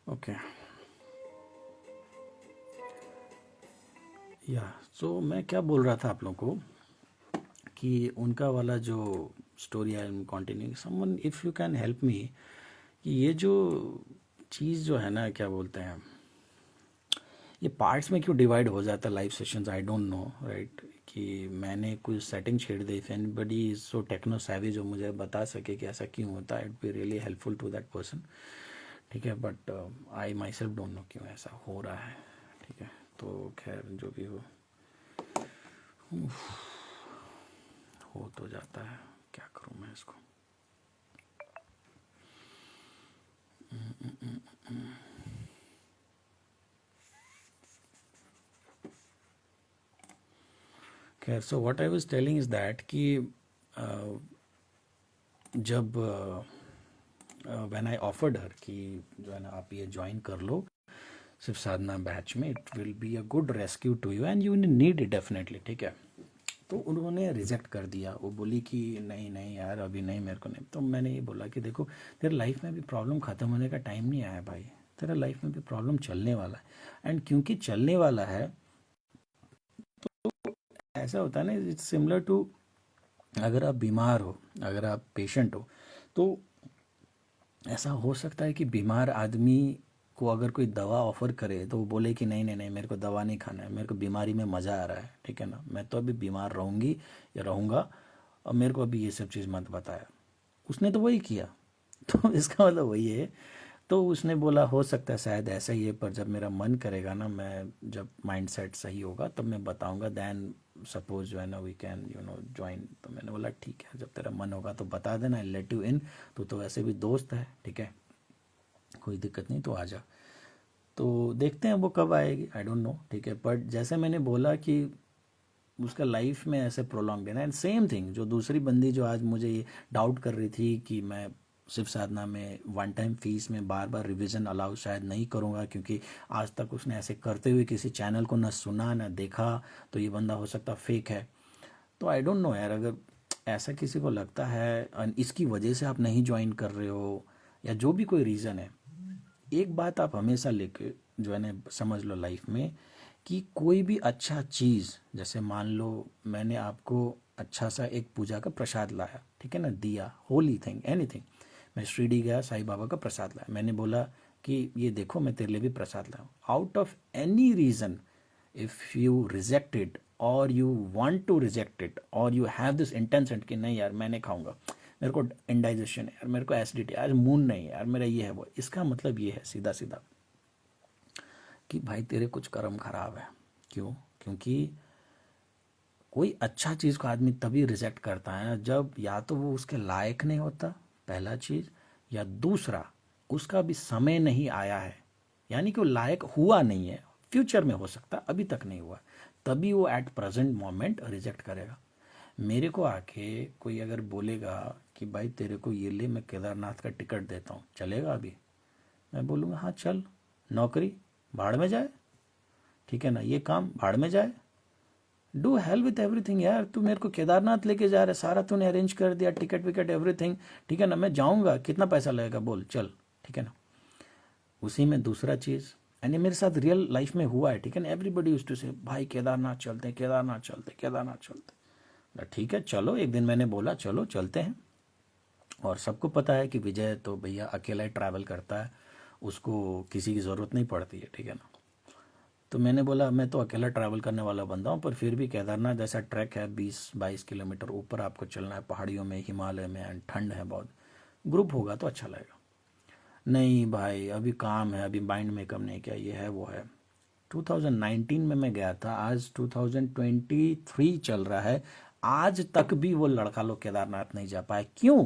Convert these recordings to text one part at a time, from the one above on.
Okay, या सो मैं क्या बोल रहा था आप लोगों को कि उनका वाला जो story I am continue, someone if you can help me कि ये जो चीज़ जो है ना, क्या बोलते हैं, ये पार्ट्स में क्यों डिवाइड हो जाता है live sessions, I don't know right. कि मैंने कुछ सेटिंग छेड़ दी, if anybody is so techno savvy जो मुझे बता सके कि ऐसा क्यों होता है, it be really helpful to that person. ठीक है, but I myself don't know क्यों ऐसा हो रहा है। ठीक है, तो खैर जो भी हो तो जाता है, क्या करूँ मैं इसको। खैर, so what I was telling is that कि जब व्हेन आई ऑफर्ड हर कि जो है ना आप ये ज्वाइन कर लो सिर्फ साधना बैच में, it will be a good rescue to you and you need it definitely. ठीक है, तो उन्होंने रिजेक्ट कर दिया, वो बोली कि नहीं नहीं यार अभी नहीं, मेरे को नहीं। तो मैंने ये बोला कि देखो, तेरे लाइफ में भी प्रॉब्लम ख़त्म होने का टाइम नहीं आया भाई, तेरा लाइफ में भी प्रॉब्लम चलने वाला है। एंड क्योंकि चलने वाला है, ऐसा होता है ना, इट्स सिमिलर टू, अगर आप बीमार हो, अगर आप पेशेंट हो, तो ऐसा हो सकता है कि बीमार आदमी को अगर कोई दवा ऑफर करे तो वो बोले कि नहीं नहीं नहीं, मेरे को दवा नहीं खाना है, मेरे को बीमारी में मज़ा आ रहा है। ठीक है ना, मैं तो अभी बीमार रहूँगी या रहूँगा, और मेरे को अभी ये सब चीज़ मत बताया। उसने तो वही किया। तो इसका मतलब वही है। तो उसने बोला हो सकता है शायद ऐसा ही है, पर जब मेरा मन करेगा ना, मैं जब माइंड सेट सही होगा तब मैं बताऊंगा, देन सपोज जो है ना वी कैन ज्वाइन। तो मैंने बोला ठीक है, जब तेरा मन होगा तो बता देना, आई लेट यू इन। तो वैसे भी दोस्त है, ठीक है, कोई दिक्कत नहीं, तो आ जा। तो देखते हैं वो कब आएगी, आई डोंट नो। ठीक है, बट जैसे मैंने बोला कि उसका लाइफ में ऐसे प्रोलॉन्ग है ना, एंड सेम थिंग जो दूसरी बंदी जो आज मुझे ये डाउट कर रही थी कि मैं सिर्फ साधना में वन टाइम फीस में बार बार रिवीजन अलाउ शायद नहीं करूँगा, क्योंकि आज तक उसने ऐसे करते हुए किसी चैनल को ना सुना ना देखा, तो ये बंदा हो सकता फेक है। तो आई डोंट नो यार, अगर ऐसा किसी को लगता है और इसकी वजह से आप नहीं ज्वाइन कर रहे हो, या जो भी कोई रीज़न है, एक बात आप हमेशा लेके जो है ना समझ लो लाइफ में, कि कोई भी अच्छा चीज़, जैसे मान लो मैंने आपको अच्छा सा एक पूजा का प्रसाद लाया, ठीक है ना, दिया, होली थिंग एनीथिंग, मैं शिरडी गया, साईं बाबा का प्रसाद लाया, मैंने बोला कि ये देखो मैं तेरे लिए भी प्रसाद लाया, out of any reason, if you reject it और you want to reject it और यू हैव दिस इंटेंशन कि नहीं यार मैं नहीं खाऊंगा, मेरे को इंडाइजेशन है यार, मेरे को एसिडिटी, आज मूड नहीं है यार, मेरा ये है वो, इसका मतलब ये है सीधा सीधा कि भाई तेरे कुछ कर्म खराब है। क्यों? क्योंकि कोई अच्छा चीज़ को आदमी तभी रिजेक्ट करता है जब या तो वो उसके लायक नहीं होता, पहला चीज़, या दूसरा उसका भी समय नहीं आया है, यानी कि वो लायक हुआ नहीं है, फ्यूचर में हो सकता, अभी तक नहीं हुआ, तभी वो एट प्रेजेंट मोमेंट रिजेक्ट करेगा। मेरे को आके कोई अगर बोलेगा कि भाई तेरे को ये ले, मैं केदारनाथ का टिकट देता हूँ, चलेगा अभी? मैं बोलूँगा हाँ चल, नौकरी भाड़ में जाए, ठीक है ना, ये काम भाड़ में जाए, डू हेल विथ एवरीथिंग यार, तू मेरे को केदारनाथ लेके जा रहा है, सारा तूने अरेंज कर दिया, टिकट विकेट एवरीथिंग, ठीक है ना, मैं जाऊँगा, कितना पैसा लगेगा बोल, चल, ठीक है ना। उसी में दूसरा चीज़, यानी मेरे साथ रियल लाइफ में हुआ है, ठीक है ना, एवरीबडी यूज्ड टू से भाई केदारनाथ चलते हैं, केदारनाथ चलते, केदारनाथ चलते, ठीक है चलो, एक दिन मैंने बोला चलो चलते हैं, और सबको पता है कि विजय तो भैया अकेला ही ट्रैवल करता है, उसको किसी की ज़रूरत नहीं पड़ती है, ठीक है ना। तो मैंने बोला मैं तो अकेला ट्रैवल करने वाला बंदा हूँ, पर फिर भी केदारनाथ जैसा ट्रैक है, 20-22 किलोमीटर ऊपर आपको चलना है पहाड़ियों में, हिमालय में, एंड ठंड है बहुत, ग्रुप होगा तो अच्छा लगेगा। नहीं भाई अभी काम है, अभी माइंड मेकअप नहीं किया, ये है वो है। 2019 में मैं गया था, आज 2023 चल रहा है, आज तक भी वो लड़का लोग केदारनाथ नहीं जा पाए। क्यों?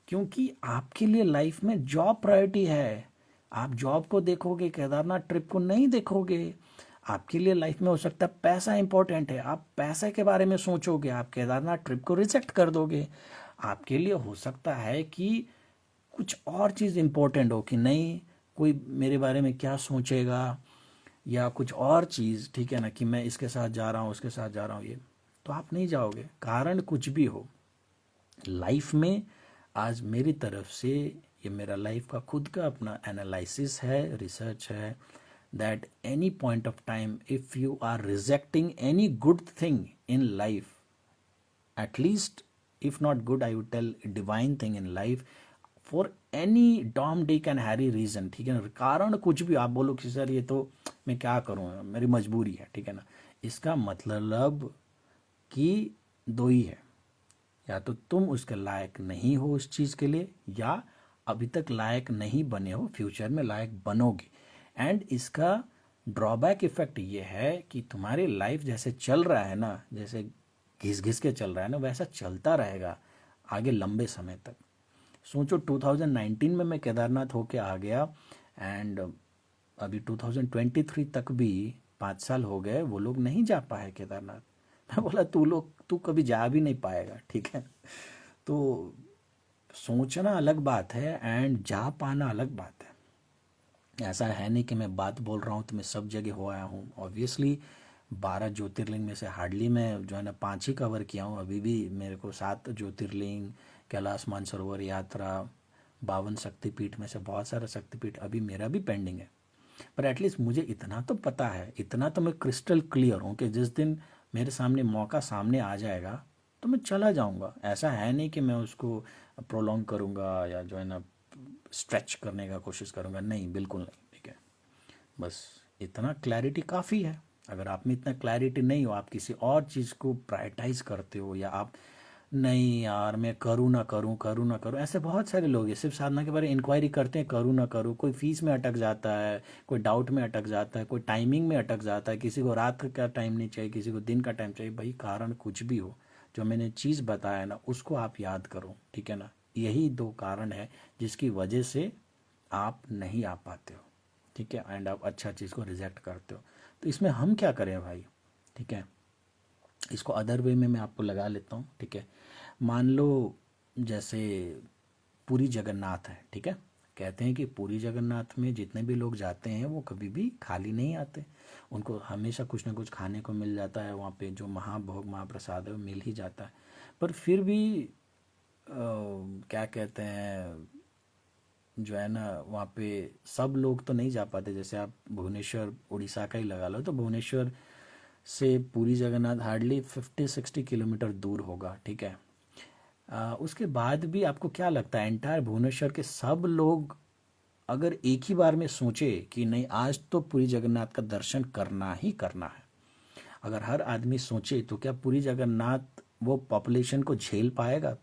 क्योंकि आपके लिए लाइफ में जॉब प्रायोरिटी है, आप जॉब को देखोगे, केदारनाथ ट्रिप को नहीं देखोगे। आपके लिए लाइफ में हो सकता है पैसा इंपॉर्टेंट है, आप पैसे के बारे में सोचोगे, आप केदारनाथ ट्रिप को रिजेक्ट कर दोगे। आपके लिए हो सकता है कि कुछ और चीज़ इंपॉर्टेंट हो कि नहीं, कोई मेरे बारे में क्या सोचेगा, या कुछ और चीज़, ठीक है ना, कि मैं इसके साथ जा रहा हूँ उसके साथ जा रहा हूँ, ये तो आप नहीं जाओगे। कारण कुछ भी हो लाइफ में, आज मेरी तरफ से ये मेरा लाइफ का खुद का अपना एनालिसिस है, रिसर्च है, that any point of time if you are rejecting any good thing in life, at least if not good I would tell divine thing in life, for any Tom Dick and Harry reason, ठीक है ना, कारण कुछ भी आप बोलो कि sir ये तो मैं क्या करूँ, मेरी मजबूरी है, ठीक है ना, इसका मतलब कि दो ही है, या तो तुम उसके लायक नहीं हो उस चीज़ के लिए, या अभी तक लायक नहीं बने हो, फ्यूचर में लायक बनोगे। एंड इसका ड्रॉबैक इफेक्ट ये है कि तुम्हारी लाइफ जैसे चल रहा है ना, जैसे घिस घिस के चल रहा है ना, वैसा चलता रहेगा आगे लंबे समय तक। सोचो 2019 में मैं केदारनाथ होके आ गया, एंड अभी 2023 तक भी 5 साल हो गए, वो लोग नहीं जा पाए केदारनाथ। मैं बोला तू कभी जा भी नहीं पाएगा, ठीक है। तो सोचना अलग बात है एंड जा पाना अलग बात है। ऐसा है नहीं कि मैं बात बोल रहा हूँ तो मैं सब जगह हो आया हूँ। ऑब्वियसली 12 ज्योतिर्लिंग में से हार्डली मैं जो है ना 5 ही कवर किया हूँ। अभी भी मेरे को 7 ज्योतिर्लिंग, कैलाश मानसरोवर यात्रा, 52 शक्तिपीठ में से बहुत सारा शक्तिपीठ अभी मेरा भी पेंडिंग है। पर एटलीस्ट मुझे इतना तो पता है, इतना तो मैं क्रिस्टल क्लियर हूँ कि जिस दिन मेरे सामने मौका सामने आ जाएगा तो मैं चला जाऊँगा। ऐसा है नहीं कि मैं उसको प्रोलॉन्ग करूँगा या जो है ना स्ट्रेच करने का कोशिश करूँगा, नहीं, बिल्कुल नहीं, ठीक है। बस इतना क्लैरिटी काफ़ी है। अगर आप में इतना क्लैरिटी नहीं हो, आप किसी और चीज़ को प्रायोरिटाइज करते हो, या आप नहीं यार मैं करूँ ना करूँ, करूँ ना करूँ, ऐसे बहुत सारे लोग हैं सिर्फ साधना के बारे में इंक्वायरी करते हैं, करूँ ना करूँ। कोई फीस में अटक जाता है, कोई डाउट में अटक जाता है, कोई टाइमिंग में अटक जाता है, किसी को रात का टाइम नहीं चाहिए, किसी को दिन का टाइम चाहिए। भाई कारण कुछ भी हो, जो मैंने चीज़ बताया ना उसको आप याद करो, ठीक है ना। यही 2 कारण है जिसकी वजह से आप नहीं आ पाते हो, ठीक है, एंड आप अच्छा चीज़ को रिजेक्ट करते हो। तो इसमें हम क्या करें भाई, ठीक है। इसको अदर वे में मैं आपको लगा लेता हूँ, ठीक है। मान लो जैसे पुरी जगन्नाथ है, ठीक है। कहते हैं कि पुरी जगन्नाथ में जितने भी लोग जाते हैं वो कभी भी खाली नहीं आते, उनको हमेशा कुछ ना कुछ खाने को मिल जाता है, वहाँ पे जो महाभोग महाप्रसाद है वो मिल ही जाता है। पर फिर भी क्या कहते हैं, जो है ना वहाँ पे सब लोग तो नहीं जा पाते। जैसे आप भुवनेश्वर उड़ीसा का ही लगा लो, तो भुवनेश्वर से पूरी जगन्नाथ हार्डली 50-60 किलोमीटर दूर होगा, ठीक है। उसके बाद भी आपको क्या लगता है एंटायर भुवनेश्वर के सब लोग अगर एक ही बार में सोचे कि नहीं आज तो पूरी जगन्नाथ का दर्शन करना ही करना है, अगर हर आदमी सोचे तो क्या पूरी जगन्नाथ वो पॉपुलेशन को झेल पाएगा?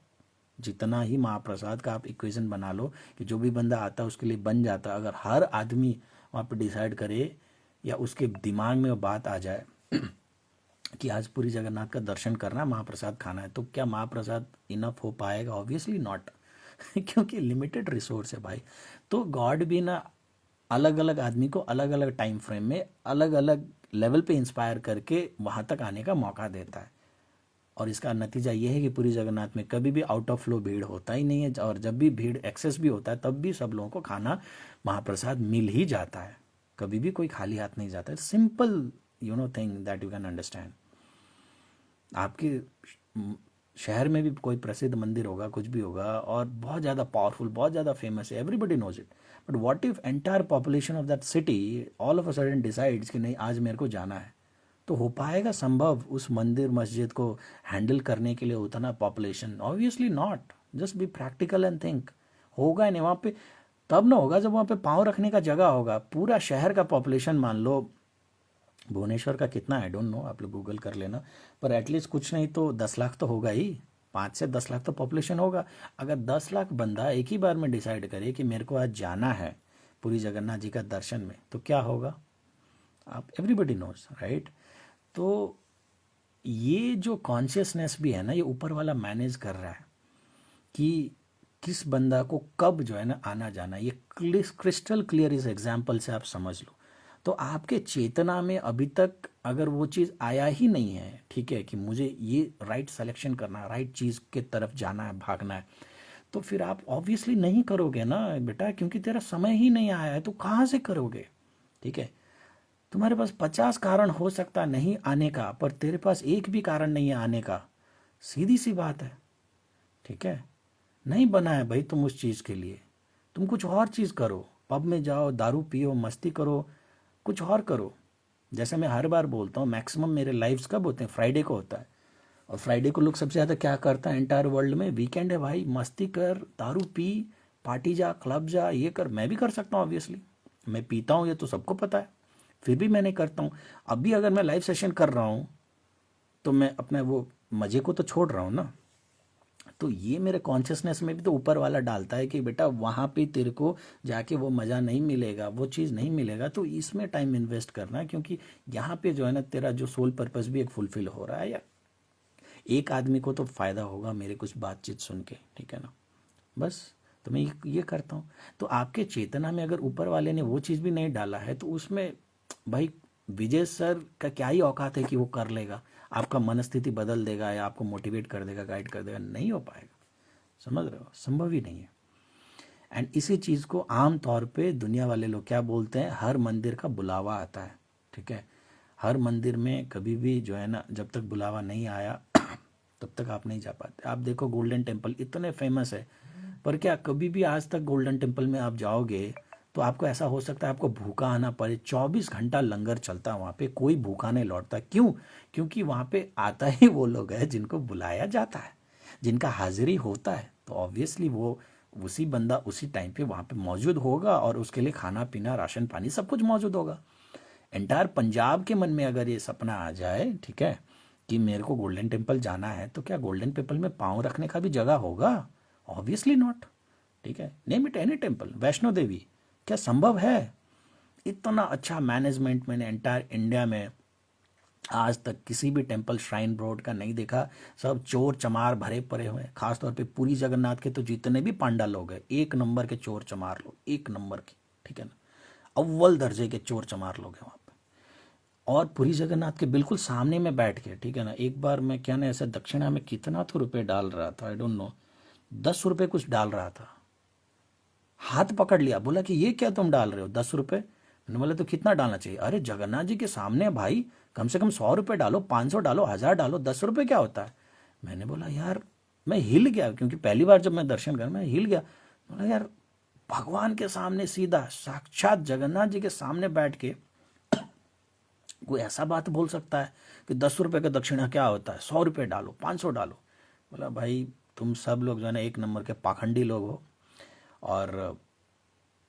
जितना ही महाप्रसाद का आप इक्वेशन बना लो कि जो भी बंदा आता है उसके लिए बन जाता है, अगर हर आदमी वहाँ पे डिसाइड करे या उसके दिमाग में वो बात आ जाए कि आज पूरी जगन्नाथ का दर्शन करना है, महाप्रसाद खाना है, तो क्या महाप्रसाद इनफ हो पाएगा? ऑब्वियसली नॉट क्योंकि लिमिटेड रिसोर्स है भाई। तो गॉड भी ना अलग अलग आदमी को अलग अलग टाइम फ्रेम में अलग अलग लेवल पे इंस्पायर करके वहाँ तक आने का मौका देता है। और इसका नतीजा ये है कि पूरी जगन्नाथ में कभी भी आउट ऑफ फ्लो भीड़ होता ही नहीं है, और जब भी भीड़ एक्सेस भी होता है तब भी सब लोगों को खाना महाप्रसाद मिल ही जाता है, कभी भी कोई खाली हाथ नहीं जाता है। Simple thing that you can understand. आपके शहर में भी कोई प्रसिद्ध मंदिर होगा, कुछ भी होगा, और बहुत ज़्यादा पावरफुल, बहुत ज़्यादा फेमस है, everybody knows it, but what if entire population of that city all of a sudden decides कि नहीं आज मेरे को जाना है? तो हो पाएगा संभव उस मंदिर मस्जिद को हैंडल करने के लिए उतना population? Obviously not. Just be practical and think. होगा नहीं वहाँ पे, तब ना होगा जब वहाँ पे पाँव रखने का जगह होगा। पूरा शहर का पॉपुलेशन मान लो, भुवनेश्वर का कितना आई डोंट नो, आप लोग गूगल कर लेना, पर एटलीस्ट कुछ नहीं तो 10 लाख तो होगा ही, 5 से 10 लाख तो पॉपुलेशन होगा। अगर 10 लाख बंदा एक ही बार में डिसाइड करे कि मेरे को आज जाना है पूरी जगन्नाथ जी का दर्शन में, तो क्या होगा? आप एवरीबडी नोज, राइट। तो ये जो कॉन्शियसनेस भी है ना, ये ऊपर वाला मैनेज कर रहा है कि किस बंदा को कब जो है ना आना जाना। ये क्रिस्टल क्लियर इस एग्जाम्पल से आप समझ लो। तो आपके चेतना में अभी तक अगर वो चीज़ आया ही नहीं है, ठीक है, कि मुझे ये राइट सिलेक्शन करना है, राइट चीज़ के तरफ जाना है, भागना है, तो फिर आप ऑब्वियसली नहीं करोगे ना बेटा, क्योंकि तेरा समय ही नहीं आया है, तो कहाँ से करोगे? ठीक है, तुम्हारे पास 50 कारण हो सकता नहीं आने का, पर तेरे पास एक भी कारण नहीं है आने का। सीधी सी बात है, ठीक है। नहीं बना है भाई तुम उस चीज़ के लिए, तुम कुछ और चीज़ करो, पब में जाओ, दारू पियो, मस्ती करो, कुछ और करो। जैसे मैं हर बार बोलता हूँ, मैक्सिमम मेरे लाइव्स कब होते हैं? फ्राइडे को होता है। और फ्राइडे को लोग सबसे ज़्यादा क्या करता है एंटायर वर्ल्ड में? वीकेंड है भाई, मस्ती कर, दारू पी, पार्टी जा, क्लब जा, ये कर। मैं भी कर सकता हूँ ऑब्वियसली, मैं पीता हूँ, ये तो सबको पता है, फिर भी मैं नहीं करता हूँ। अभी अगर मैं लाइव सेशन कर रहा हूँ तो मैं अपने वो मज़े को तो छोड़ रहा हूँ ना। तो ये मेरे कॉन्शियसनेस में भी तो ऊपर वाला डालता है कि बेटा वहाँ पे तेरे को जाके वो मज़ा नहीं मिलेगा, वो चीज़ नहीं मिलेगा, तो इसमें टाइम इन्वेस्ट करना है, क्योंकि यहाँ पे जो है ना तेरा जो सोल पर्पस भी एक फुलफिल हो रहा है यार। एक आदमी को तो फ़ायदा होगा मेरे कुछ बातचीत सुन के, ठीक है ना, बस। तो मैं ये करता हूँ। तो आपके चेतना में अगर ऊपर वाले ने वो चीज़ भी नहीं डाला है तो उसमें भाई विजय सर का क्या ही औकात है कि वो कर लेगा, आपका मनस्थिति बदल देगा या आपको मोटिवेट कर देगा, गाइड कर देगा? नहीं हो पाएगा, समझ रहे हो, संभव ही नहीं है। एंड इसी चीज़ को आम तौर पे दुनिया वाले लोग क्या बोलते हैं? हर मंदिर का बुलावा आता है, ठीक है। हर मंदिर में कभी भी जो है ना, जब तक बुलावा नहीं आया तब तक आप नहीं जा पाते। आप देखो गोल्डन टेम्पल इतने फेमस है, पर क्या कभी भी आज तक गोल्डन टेम्पल में आप जाओगे तो आपको ऐसा हो सकता है आपको भूखा आना पड़े? 24 घंटा लंगर चलता है वहाँ पे, कोई भूखा नहीं लौटता। क्यों? क्योंकि वहाँ पे आता ही वो लोग हैं जिनको बुलाया जाता है, जिनका हाजिरी होता है। तो ऑब्वियसली वो उसी बंदा उसी टाइम पे वहाँ पे मौजूद होगा और उसके लिए खाना पीना, राशन पानी सब कुछ मौजूद होगा। एंटायर पंजाब के मन में अगर ये सपना आ जाए, ठीक है, कि मेरे को गोल्डन टेम्पल जाना है, तो क्या गोल्डन टेम्पल में पाँव रखने का भी जगह होगा? ऑब्वियसली नॉट, ठीक है। Name it any temple, Vaishno Devi, क्या संभव है? इतना अच्छा मैनेजमेंट मैंने एंटायर इंडिया में आज तक किसी भी टेम्पल श्राइन बोर्ड का नहीं देखा। सब चोर चमार भरे पड़े हुए हैं, खासतौर पे पुरी जगन्नाथ के तो जितने भी पांडा लोग हैं, एक नंबर के चोर चमार लोग, एक नंबर के, ठीक है ना, अव्वल दर्जे के चोर चमार लोग हैं वहाँ पे। और पुरी जगन्नाथ के बिल्कुल सामने में बैठ के, ठीक है ना, एक बार मैं क्या ना ऐसे दक्षिणा में कितना तो रुपये डाल रहा था, आई डोंट नो, 10 रुपये कुछ डाल रहा था। हाथ पकड़ लिया, बोला कि ये क्या तुम डाल रहे हो, 10 रुपये? मैंने बोला तो कितना डालना चाहिए? अरे जगन्नाथ जी के सामने भाई, कम से कम 100 रुपये डालो, 500 डालो, 1000 डालो, 10 रुपये क्या होता है? मैंने बोला यार, मैं हिल गया, क्योंकि पहली बार जब मैं दर्शन कर, मैं हिल गया। बोला यार, भगवान के सामने सीधा साक्षात जगन्नाथ जी के सामने बैठ के कोई ऐसा बात बोल सकता है कि 10 रुपये का दक्षिणा क्या होता है, 100 रुपये डालो, 500 डालो? बोला भाई तुम सब लोग जो है ना एक नंबर के पाखंडी लोग हो। और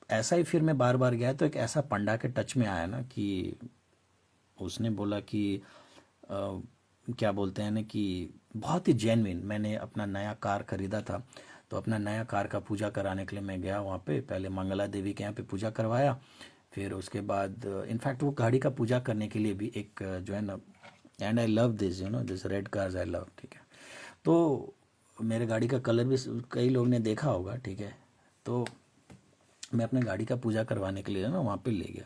ऐसा ही फिर मैं बार बार गया तो एक ऐसा पंडा के टच में आया ना कि उसने बोला कि क्या बोलते हैं ना कि बहुत ही जेन्युइन, मैंने अपना नया कार खरीदा था, तो अपना नया कार का पूजा कराने के लिए मैं गया वहाँ पे, पहले मंगला देवी के यहाँ पे पूजा करवाया, फिर उसके बाद इनफैक्ट वो गाड़ी का पूजा करने के लिए भी एक जो है ना, and I love this, you know, this red cars I love, ठीक है। तो मेरे गाड़ी का कलर भी कई लोग ने देखा होगा, ठीक है। तो मैं अपने गाड़ी का पूजा करवाने के लिए ना वहाँ पे ले गया,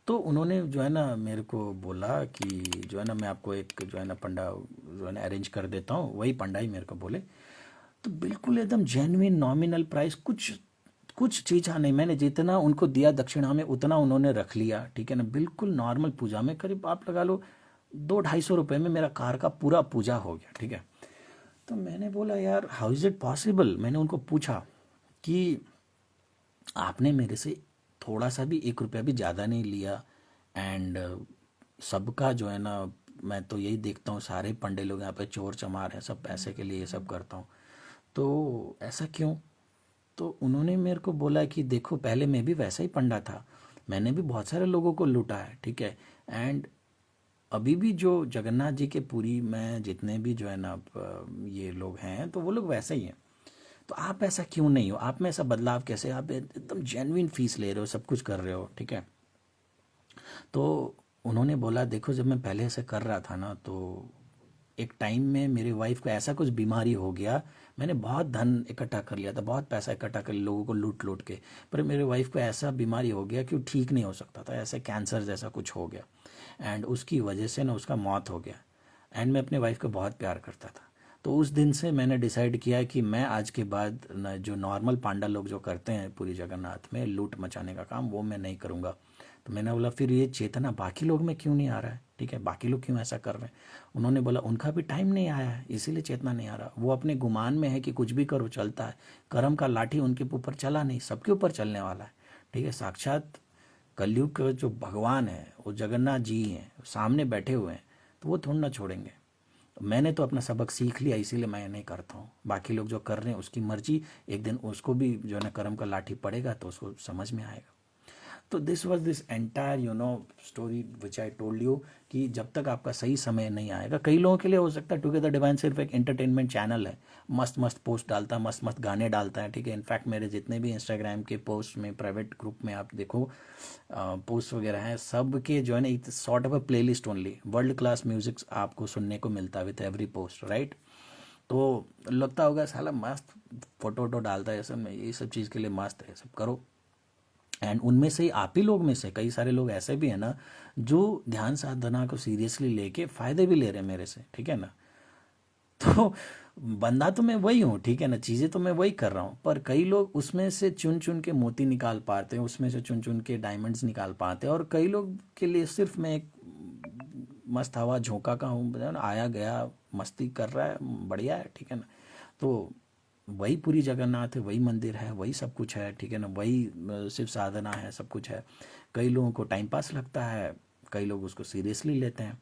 तो उन्होंने जो है ना मेरे को बोला कि जो है ना मैं आपको एक जो है ना पंडा जो है ना अरेंज कर देता हूँ, वही पंडा ही मेरे को बोले। तो बिल्कुल एकदम जेन्युइन नॉमिनल प्राइस, कुछ कुछ चीज़ा नहीं, मैंने जितना उनको दिया दक्षिणा में उतना उन्होंने रख लिया, ठीक है ना, बिल्कुल नॉर्मल पूजा में, करीब आप लगा लो 200-250 रुपये में मेरा कार का पूरा पूजा हो गया, ठीक है। तो मैंने बोला यार हाउ इज़ इट पॉसिबल? मैंने उनको पूछा कि आपने मेरे से थोड़ा सा भी 1 रुपया भी ज़्यादा नहीं लिया, एंड सबका जो है ना, मैं तो यही देखता हूँ सारे पंडे लोग यहाँ पे चोर चमार हैं, सब पैसे के लिए ये सब करता हूँ, तो ऐसा क्यों? तो उन्होंने मेरे को बोला कि देखो पहले मैं भी वैसा ही पंडा था, मैंने भी बहुत सारे लोगों को लूटा है, ठीक है, एंड अभी भी जो जगन्नाथ जी के पुरी में जितने भी जो है ना ये लोग हैं, तो वो लोग वैसे ही हैं। तो आप ऐसा क्यों नहीं हो? आप में ऐसा बदलाव कैसे? आप एकदम जेन्युइन फीस ले रहे हो, सब कुछ कर रहे हो, ठीक है। तो उन्होंने बोला देखो जब मैं पहले ऐसे कर रहा था ना, तो एक टाइम में मेरी वाइफ को ऐसा कुछ बीमारी हो गया, मैंने बहुत धन इकट्ठा कर लिया था, बहुत पैसा इकट्ठा कर लिया, लोगों को लूट लूट के, पर मेरे वाइफ को ऐसा बीमारी हो गया कि वो ठीक नहीं हो सकता था, ऐसे कैंसर जैसा कुछ हो गया एंड उसकी वजह से ना उसका मौत हो गया। एंड मैं अपने वाइफ को बहुत प्यार करता था। तो उस दिन से मैंने डिसाइड किया कि मैं आज के बाद न, जो नॉर्मल पांडा लोग जो करते हैं पूरी जगन्नाथ में लूट मचाने का काम, वो मैं नहीं करूँगा। तो मैंने बोला फिर ये चेतना बाकी लोग में क्यों नहीं आ रहा है, ठीक है, बाकी लोग क्यों ऐसा कर रहे हैं। उन्होंने बोला उनका भी टाइम नहीं आया है, इसीलिए चेतना नहीं आ रहा। वो अपने गुमान में है कि कुछ भी करो चलता है, कर्म का लाठी उनके ऊपर चला नहीं, सबके ऊपर चलने वाला है, ठीक है। साक्षात कलयुग के जो भगवान है वो जगन्नाथ जी हैं, सामने बैठे हुए हैं, तो वो थोड़ा ना छोड़ेंगे। मैंने तो अपना सबक सीख लिया, इसीलिए मैं नहीं करता हूँ। बाकी लोग जो कर रहे हैं उसकी मर्जी, एक दिन उसको भी जो है ना कर्म का लाठी पड़ेगा तो उसको समझ में आएगा। तो this was this entire story which I told you कि जब तक आपका सही समय नहीं आएगा, कई लोगों के लिए हो सकता है टुगेदर डिवाइन सिर्फ एक एंटरटेनमेंट चैनल है, मस्त मस्त पोस्ट डालता है, मस्त मस्त गाने डालता है, ठीक है। इनफैक्ट मेरे जितने भी इंस्टाग्राम के पोस्ट में प्राइवेट ग्रुप में आप देखो पोस्ट वगैरह हैं, सब के जो है ना it's sort of a play list only, world class music आपको सुनने को मिलता है विथ एवरी पोस्ट, राइट। तो लगता होगा साला मस्त फोटो वोटो डालता है, ये सब चीज़ के लिए मस्त है, सब करो। एंड उनमें से आप ही लोग में से कई सारे लोग ऐसे भी हैं ना जो ध्यान साधना को सीरियसली लेके फ़ायदे भी ले रहे हैं मेरे से, ठीक है ना। तो बंदा तो मैं वही हूँ, ठीक है ना, चीज़ें तो मैं वही कर रहा हूँ, पर कई लोग उसमें से चुन चुन के मोती निकाल पाते हैं, उसमें से चुन चुन के डायमंड्स निकाल पाते हैं, और कई लोग के लिए सिर्फ मैं एक मस्त हवा झोंका का हूँ, आया गया मस्ती कर रहा है, बढ़िया है, ठीक है ना। तो वही पूरी जगन्नाथ है, वही मंदिर है, वही सब कुछ है, ठीक है ना, वही सिर्फ साधना है, सब कुछ है। कई लोगों को टाइम पास लगता है, कई लोग उसको सीरियसली लेते हैं।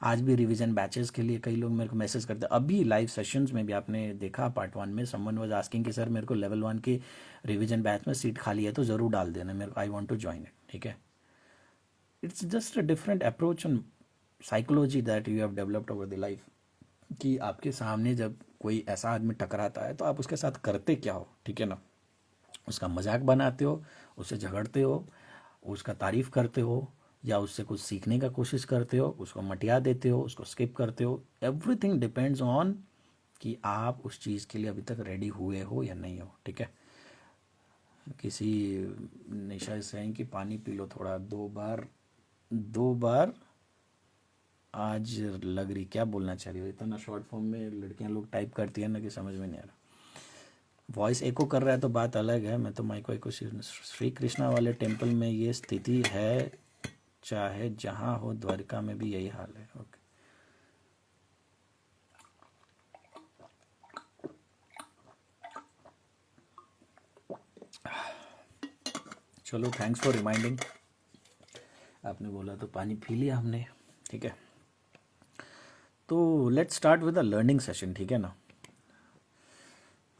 आज भी रिवीजन बैचेस के लिए कई लोग मेरे को मैसेज करते हैं, अभी लाइव सेशंस में भी आपने देखा पार्ट 1 में समवन वाज आस्किंग कि सर मेरे को लेवल 1 के रिवीजन बैच में सीट खाली है तो ज़रूर डाल देना मेरे को, I want to join it, ठीक है। It's just a different approach on psychology that you have developed over the life, कि आपके सामने जब कोई ऐसा आदमी टकराता है तो आप उसके साथ करते क्या हो, ठीक है ना। उसका मजाक बनाते हो, उससे झगड़ते हो, उसका तारीफ करते हो, या उससे कुछ सीखने का कोशिश करते हो, उसको मटिया देते हो, उसको स्किप करते हो। एवरीथिंग डिपेंड्स ऑन कि आप उस चीज़ के लिए अभी तक रेडी हुए हो या नहीं हो, ठीक है। किसी निशा से कि पानी पी लो थोड़ा, 2 बार आज लग रही, क्या बोलना चाह रही हो, इतना शॉर्ट फॉर्म में लड़कियां लोग टाइप करती है ना कि समझ में नहीं आ रहा। वॉइस एको कर रहा है तो बात अलग है, मैं तो माइको एको। श्री कृष्णा वाले टेम्पल में ये स्थिति है, चाहे जहाँ हो, द्वारिका में भी यही हाल है, ओके। चलो, थैंक्स फॉर रिमाइंडिंग। आपने बोला तो पानी पी लिया हमने, ठीक है। तो let's start with a learning session, ठीक है ना।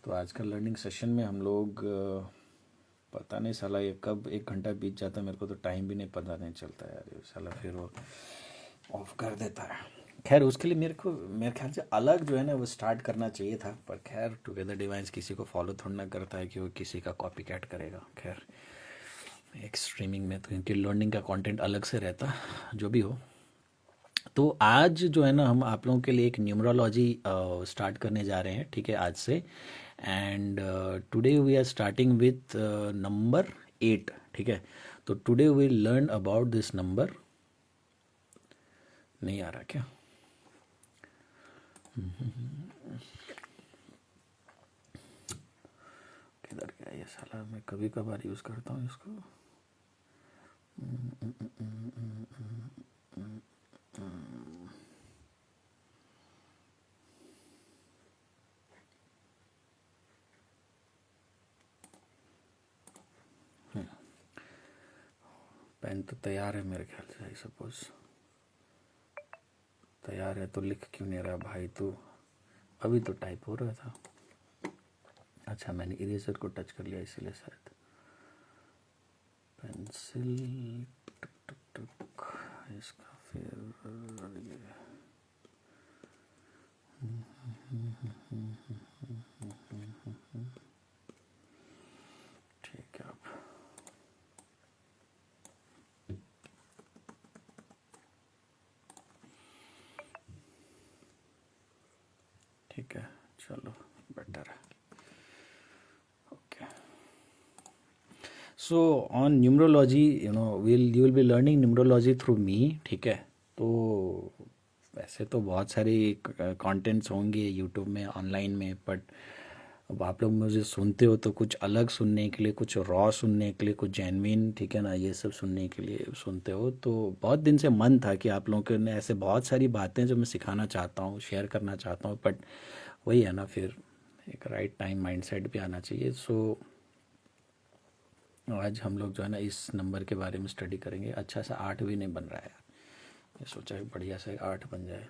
तो आज का लर्निंग सेशन में हम लोग पता नहीं साला ये कब 1 घंटा बीत जाता है, मेरे को तो टाइम भी नहीं पता नहीं चलता यार, ये साला फिर वो ऑफ कर देता है। खैर उसके लिए मेरे ख्याल से अलग जो है ना वो स्टार्ट करना चाहिए था, पर खैर टुगेदर डिवाइन्स किसी को फॉलो थोड़ा ना करता है कि वो किसी का कॉपी कैट करेगा। खैर एक स्ट्रीमिंग में तो इनकी लर्निंग का कंटेंट अलग से रहता, जो भी हो। तो आज जो है ना हम आप लोगों के लिए एक न्यूमरोलॉजी स्टार्ट करने जा रहे हैं, ठीक है, आज से। And today we are starting with number 8, ठीक है। तो today we learn about this number. नहीं आ रहा क्या? किधर गया ये साला, मैं कभी कभार यूज़ करता हूँ इसको। पेन तो तैयार है मेरे ख्याल से, आई सपोज तैयार है, तो लिख क्यों नहीं रहा भाई तू? अभी तो टाइप हो रहा था। अच्छा मैंने इरेजर को टच कर लिया इसीलिए शायद। पेंसिल टुक टुक टुक, इसका फिर ये ठीक है। अब ठीक है, चलो बेटर है। Okay, so on numerology you will be learning numerology through me, ठीक है। तो वैसे तो बहुत सारे कंटेंट्स होंगे यूट्यूब में, ऑनलाइन में, बट अब आप लोग मुझे सुनते हो तो कुछ अलग सुनने के लिए, कुछ रॉ सुनने के लिए, कुछ जेन्युइन, ठीक है ना, ये सब सुनने के लिए सुनते हो। तो बहुत दिन से मन था कि आप लोगों के ने ऐसे बहुत सारी बातें जो मैं सिखाना चाहता हूँ, शेयर करना चाहता हूँ, बट वही है ना, फिर एक राइट टाइम माइंडसेट भी आना चाहिए। सो आज हम लोग जो है ना इस नंबर के बारे में स्टडी करेंगे। अच्छा सा 8 भी नहीं बन रहा है, ये सोचा है बढ़िया सा 8 बन जाए।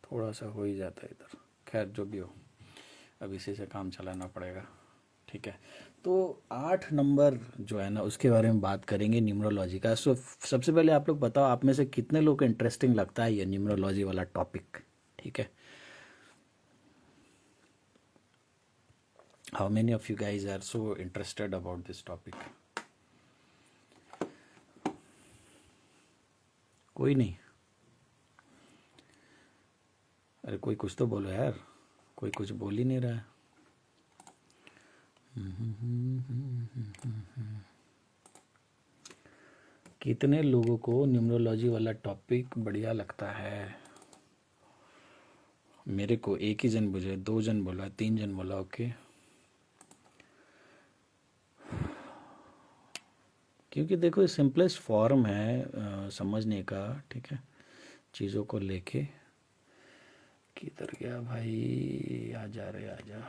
थोड़ा सा हो ही जाता है इधर, खैर जो भी हो, अब इसी से काम चलाना पड़ेगा, ठीक है। तो 8 नंबर जो है ना उसके बारे में बात करेंगे न्यूमरोलॉजी का। सो सबसे पहले आप लोग बताओ, आप में से कितने लोग को इंटरेस्टिंग लगता है ये न्यूमरोलॉजी वाला टॉपिक, ठीक है। How many of you guys are so interested about this topic? कोई नहीं? अरे कोई कुछ तो बोलो यार, कोई कुछ बोल ही नहीं रहा है। कितने लोगों को न्यूमरोलॉजी वाला टॉपिक बढ़िया लगता है? मेरे को एक ही जन बोले, 2 जन बोला, 3 जन बोला, ओके। क्योंकि देखो ये सिंपलेस्ट फॉर्म है समझने का, ठीक है, चीज़ों को लेके। किधर गया भाई, आ जा रे, आ जा।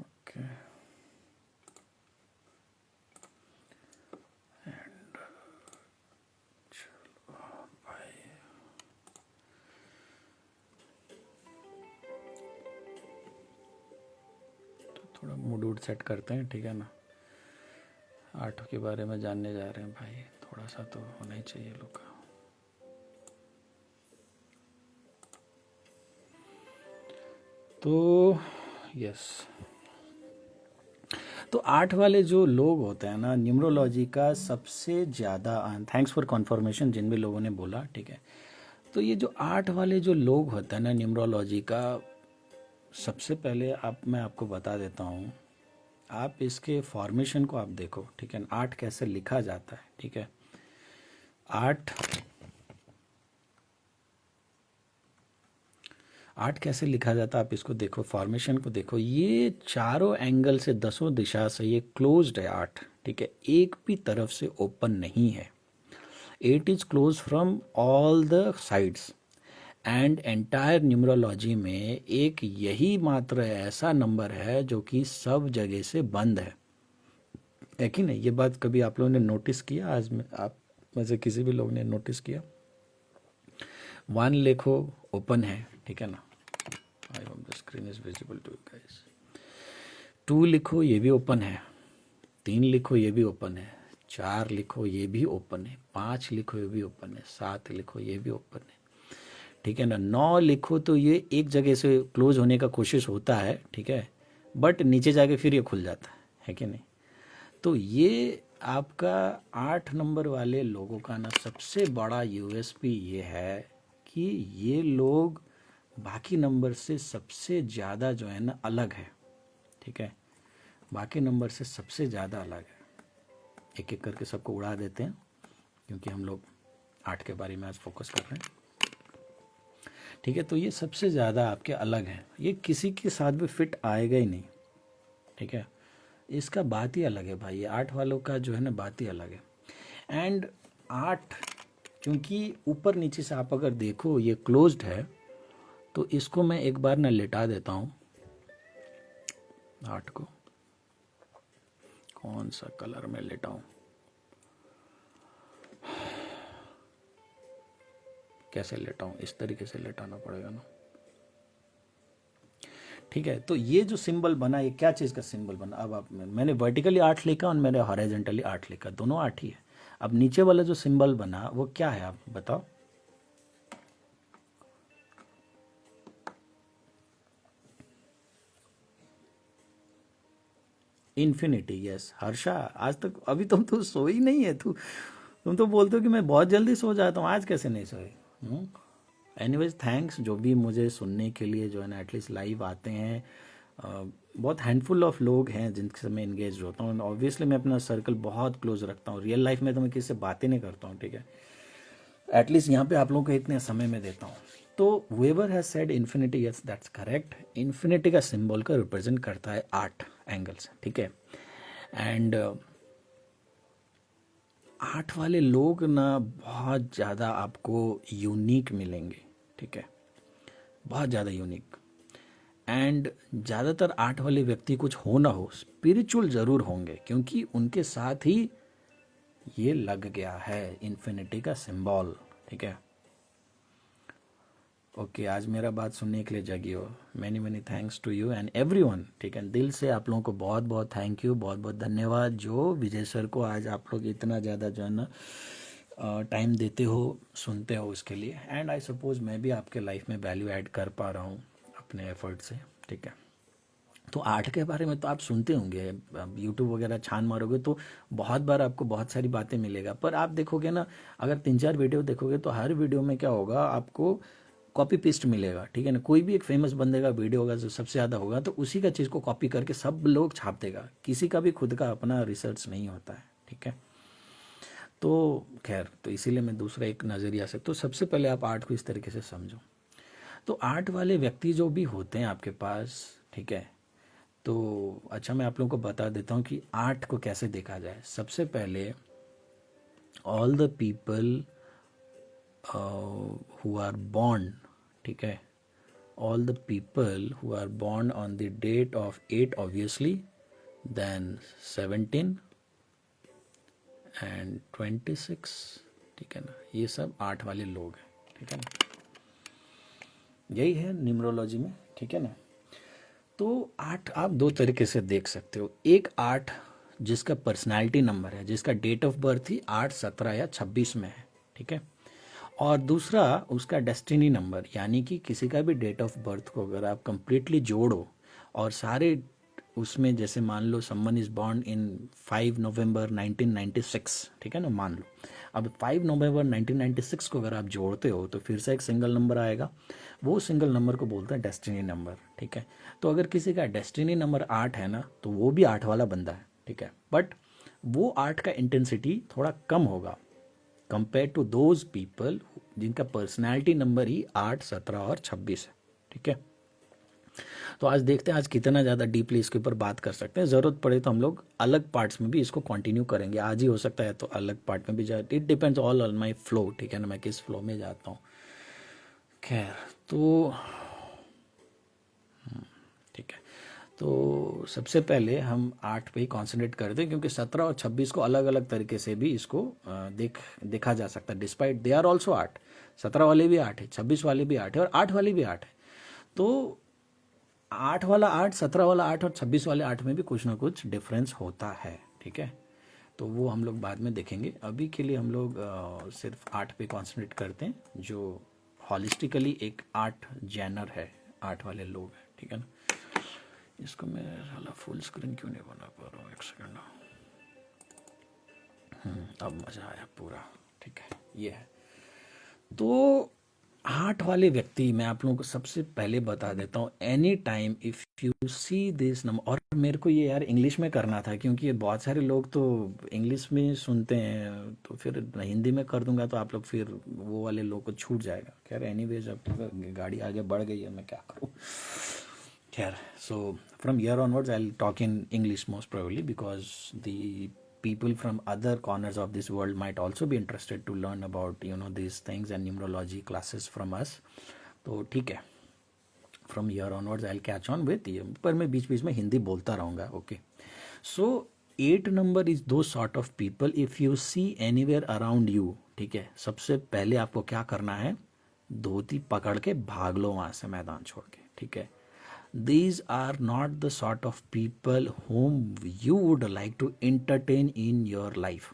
ओके, भाई तो थोड़ा मूड वूड सेट करते हैं, ठीक है ना। 8 के बारे में जानने जा रहे हैं भाई, थोड़ा सा तो होना ही चाहिए लोग का। तो यस, तो 8 वाले जो लोग होते हैं ना न्यूमरोलॉजी का सबसे ज़्यादा, थैंक्स फॉर कन्फर्मेशन जिन भी लोगों ने बोला, ठीक है। तो ये जो 8 वाले जो लोग होते हैं ना न्यूमरोलॉजी का, सबसे पहले मैं आपको बता देता हूँ। आप इसके फॉर्मेशन को आप देखो, ठीक है, 8 कैसे लिखा जाता है, ठीक है। 8 कैसे लिखा जाता है आप इसको देखो, फॉर्मेशन को देखो। ये चारों एंगल से, 10 दिशा से ये क्लोज्ड है 8, ठीक है, एक भी तरफ से ओपन नहीं है। It is close from all the sides and entire numerology में एक यही मात्र ऐसा नंबर है जो कि सब जगह से बंद है कि नहीं? ये बात कभी आप लोगों ने नोटिस किया? आज में आप में से किसी भी लोग ने नोटिस किया? 1 लिखो ओपन है, ठीक है ना, I hope the screen is visible to you guys. 2 लिखो ये भी ओपन है, 3 लिखो ये भी ओपन है, 4 लिखो ये भी ओपन है, 5 लिखो ये भी ओपन है, 7 लिखो ये भी ओपन है, ठीक है ना। 9 लिखो तो ये एक जगह से क्लोज होने का कोशिश होता है, ठीक है, बट नीचे जाके फिर ये खुल जाता है कि नहीं? तो ये आपका 8 नंबर वाले लोगों का ना सबसे बड़ा यूएसपी ये है कि ये लोग बाकी नंबर से सबसे ज़्यादा जो है ना अलग है, ठीक है, बाकी नंबर से सबसे ज़्यादा अलग है। एक एक करके सबको उड़ा देते हैं क्योंकि हम लोग 8 के बारे में आज फोकस कर रहे हैं, ठीक है। तो ये सबसे ज़्यादा आपके अलग हैं, ये किसी के साथ भी फिट आएगा ही नहीं, ठीक है। इसका बात ही अलग है भाई, ये 8 वालों का जो है ना बात ही अलग है। एंड 8 क्योंकि ऊपर नीचे से आप अगर देखो ये क्लोज्ड है, तो इसको मैं एक बार ना लेटा देता हूँ 8 को, कौन सा कलर में लेटाऊं, कैसे लेटाऊं, इस तरीके से लेटाना पड़ेगा ना। ठीक है, तो ये जो सिंबल बना, ये क्या चीज़ का सिंबल बना? अब आप, मैंने वर्टिकली 8 लिखा और मैंने हॉरिजॉन्टली 8 लिखा, दोनों 8 ही है। अब नीचे वाला जो सिंबल बना वो क्या है, आप बताओ। Infinity, yes. हर्षा, आज तक अभी तुम तो सोई नहीं है, तुम तो बोलते हो कि मैं बहुत जल्दी सो जाता हूँ, आज कैसे नहीं सोए? एनीवेज थैंक्स, जो भी मुझे सुनने के लिए जो है ना एटलीस्ट लाइव आते हैं। बहुत हैंडफुल ऑफ लोग हैं जिनसे मैं इंगेज होता हूँ। ऑब्वियसली मैं अपना सर्कल बहुत क्लोज रखता हूँ, रियल लाइफ में तो मैं किसी से बातें नहीं करता हूँ, ठीक है। एटलीस्ट यहाँ पे आप लोगों को इतने समय में देता हूँ। तो whoever has said infinity, yes that's correct। Infinity का सिंबल का रिप्रेजेंट करता है 8 एंगल्स, ठीक है। एंड 8 वाले लोग ना बहुत ज़्यादा आपको यूनिक मिलेंगे, ठीक है, बहुत ज़्यादा यूनिक। एंड ज़्यादातर 8 वाले व्यक्ति कुछ हो ना हो स्पिरिचुअल ज़रूर होंगे, क्योंकि उनके साथ ही ये लग गया है इन्फिनिटी का सिंबल, ठीक है। ओके, आज मेरा बात सुनने के लिए जगी हो, many many thanks to you and everyone, ठीक है। दिल से आप लोगों को बहुत बहुत थैंक यू, बहुत बहुत धन्यवाद, जो विजय सर को आज आप लोग इतना ज़्यादा जो है ना टाइम देते हो, सुनते हो, उसके लिए। एंड आई सपोज मैं भी आपके लाइफ में वैल्यू ऐड कर पा रहा हूँ अपने एफर्ट से, ठीक है। तो 8 के बारे में तो आप सुनते होंगे, अब यूट्यूब वगैरह छान मारोगे तो बहुत बार आपको बहुत सारी बातें मिलेगा। पर आप देखोगे ना, अगर 3-4 वीडियो देखोगे तो हर वीडियो में क्या होगा, आपको कॉपी पेस्ट मिलेगा, ठीक है ना। कोई भी एक फेमस बंदे का वीडियो होगा जो सबसे ज़्यादा होगा, तो उसी का चीज़ को कॉपी करके सब लोग छाप देगा, किसी का भी खुद का अपना रिसर्च नहीं होता है, ठीक है। तो खैर, तो इसीलिए मैं दूसरा एक नज़रिया से, तो सबसे पहले आप 8 को इस तरीके से समझो। तो 8 वाले व्यक्ति जो भी होते हैं आपके पास, ठीक है, तो अच्छा मैं आप लोगों को बता देता हूँ कि 8 को कैसे देखा जाए। सबसे पहले all the people who are born, ठीक है, all the people who are born on the date of 8 obviously, then 17 and 26, ठीक है ना, ये सब 8 वाले लोग हैं, ठीक है ना, यही है न्यूमरोलॉजी में, ठीक है ना। तो 8 आप दो तरीके से देख सकते हो। एक 8 जिसका पर्सनालिटी नंबर है, जिसका डेट ऑफ बर्थ ही 8, 17 या 26 में है, ठीक है। और दूसरा उसका डेस्टिनी नंबर, यानी कि किसी का भी डेट ऑफ बर्थ को अगर आप कंप्लीटली जोड़ो और सारे उसमें, जैसे मान लो समवन इज बॉर्न इन 5 नवंबर 1996, ठीक है ना, मान लो। अब 5 नवंबर 1996 को अगर आप जोड़ते हो तो फिर से एक सिंगल नंबर आएगा, वो सिंगल नंबर को बोलते हैं डेस्टिनी नंबर, ठीक है। तो अगर किसी का डेस्टिनी नंबर 8 है ना, तो वो भी 8 वाला बंदा है, ठीक है, बट वो 8 का इंटेंसिटी थोड़ा कम होगा कंपेयर टू दोज पीपल जिनका पर्सनैलिटी नंबर ही 8, 17 और 26 है, ठीक है। तो आज देखते हैं आज कितना ज़्यादा डीपली इसके ऊपर बात कर सकते हैं। ज़रूरत पड़े तो हम लोग अलग पार्ट्स में भी इसको कंटिन्यू करेंगे, आज ही हो सकता है तो अलग पार्ट में भी जा, it depends all on my flow, ठीक है ना, मैं किस फ्लो में जाता हूँ। खैर, तो ठीक है, तो सबसे पहले हम 8 पे ही कॉन्सेंट्रेट करते हैं, क्योंकि 17 और 26 को अलग अलग तरीके से भी इसको देखा जा सकता है। डिस्पाइट दे आर ऑल्सो 8, 17 वाले भी 8 है, 26 वाले भी 8 है और 8 वाले भी 8 है। तो 8 वाला 8, 17 वाला 8 और 26 वाले 8 में भी कुछ ना कुछ डिफरेंस होता है, ठीक है। तो वो हम लोग बाद में देखेंगे। अभी के लिए हम लोग सिर्फ 8 पे कॉन्सेंट्रेट करते हैं, जो हॉलिस्टिकली एक 8 जैनर है, 8 वाले लोग हैं, ठीक है ना। इसको मैं साला फुल स्क्रीन क्यों नहीं बना पा रहा हूँ, एक सेकंड। अब मज़ा आया पूरा, ठीक है, ये है। तो 8 वाले व्यक्ति मैं आप लोगों को सबसे पहले बता देता हूँ, any time if you see this number, और मेरे को ये यार इंग्लिश में करना था क्योंकि ये बहुत सारे लोग तो इंग्लिश में सुनते हैं, तो फिर हिंदी में कर दूंगा तो आप लोग फिर वो वाले लोग को छूट जाएगा। खैर एनीवेज, अब गाड़ी आगे बढ़ गई है, मैं क्या करूँ। खैर, so from here onwards I'll talk in English most probably, because the people from other corners of this world might also be interested to learn about these things and numerology classes from us. तो ठीक है, from here onwards I'll catch on with ये, पर मैं बीच बीच में हिंदी बोलता रहूँगा, okay. So 8 number is two sort of people if you see anywhere around you, ठीक है, सबसे पहले आपको क्या करना है, धोती पकड़ के भाग लो वहां से मैदान छोड़ के, ठीक है. These are not the sort of people whom you would like to entertain in your life,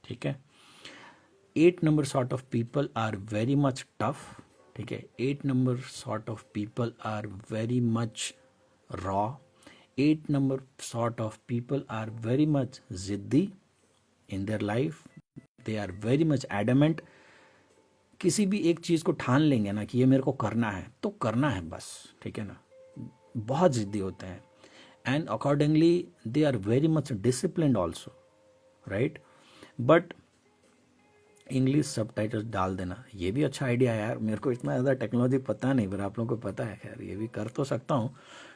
ठीक है. 8 number sort of people are very much tough, ठीक है. 8 number sort of people are very much raw. 8 number sort of people are very much ziddi in their life. They are very much adamant. किसी भी एक चीज़ को ठान लेंगे ना कि ये मेरे को करना है तो करना है बस, ठीक है ना. बहुत ज़िद्दी होते हैं. And accordingly they are very much disciplined also, right. But English subtitles डाल देना ये भी अच्छा आइडिया है यार. मेरे को इतना ज़्यादा टेक्नोलॉजी पता नहीं, पर आप लोगों को पता है. खैर ये भी कर तो सकता हूँ.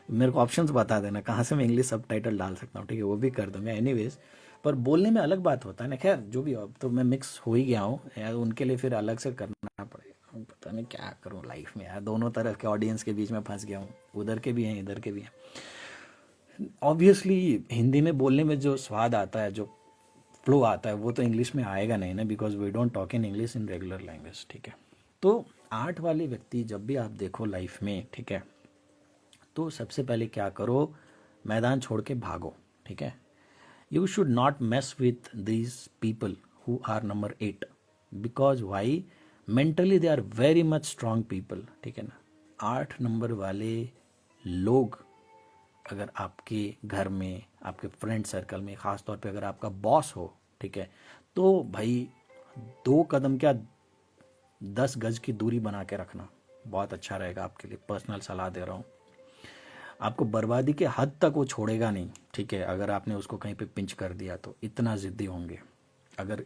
मेरे को ऑप्शंस बता देना कहाँ से मैं इंग्लिश सबटाइटल डाल सकता हूँ, ठीक है, वो भी कर दूंगा. एनीवेज, पर बोलने में अलग बात होता है ना. खैर जो भी हो, तो मैं मिक्स हो ही गया हूँ यार. उनके लिए फिर अलग से करना पड़ेगा. पता नहीं क्या करूँ लाइफ में यार. दोनों तरफ के ऑडियंस के बीच में फंस गया हूँ. उधर के भी हैं, इधर के भी हैं. ऑब्वियसली हिंदी में बोलने में जो स्वाद आता है, जो फ्लो आता है, वो तो इंग्लिश में आएगा नहीं ना, because we don't talk in English in regular language, ठीक है. तो 8 वाले व्यक्ति जब भी आप देखो लाइफ में, ठीक है, तो सबसे पहले क्या करो, मैदान छोड़ के भागो, ठीक है. You should not mess with these people who are number 8, because why, mentally they are very much strong people, ठीक है ना. 8 नंबर वाले लोग अगर आपके घर में, आपके फ्रेंड सर्कल में, ख़ास तौर पे अगर आपका बॉस हो, ठीक है, तो भाई 2 कदम क्या 10 गज की दूरी बना के रखना बहुत अच्छा रहेगा आपके लिए. पर्सनल सलाह दे रहा हूँ. आपको बर्बादी के हद तक वो छोड़ेगा नहीं, ठीक है, अगर आपने उसको कहीं पे पिंच कर दिया तो. इतना ज़िद्दी होंगे अगर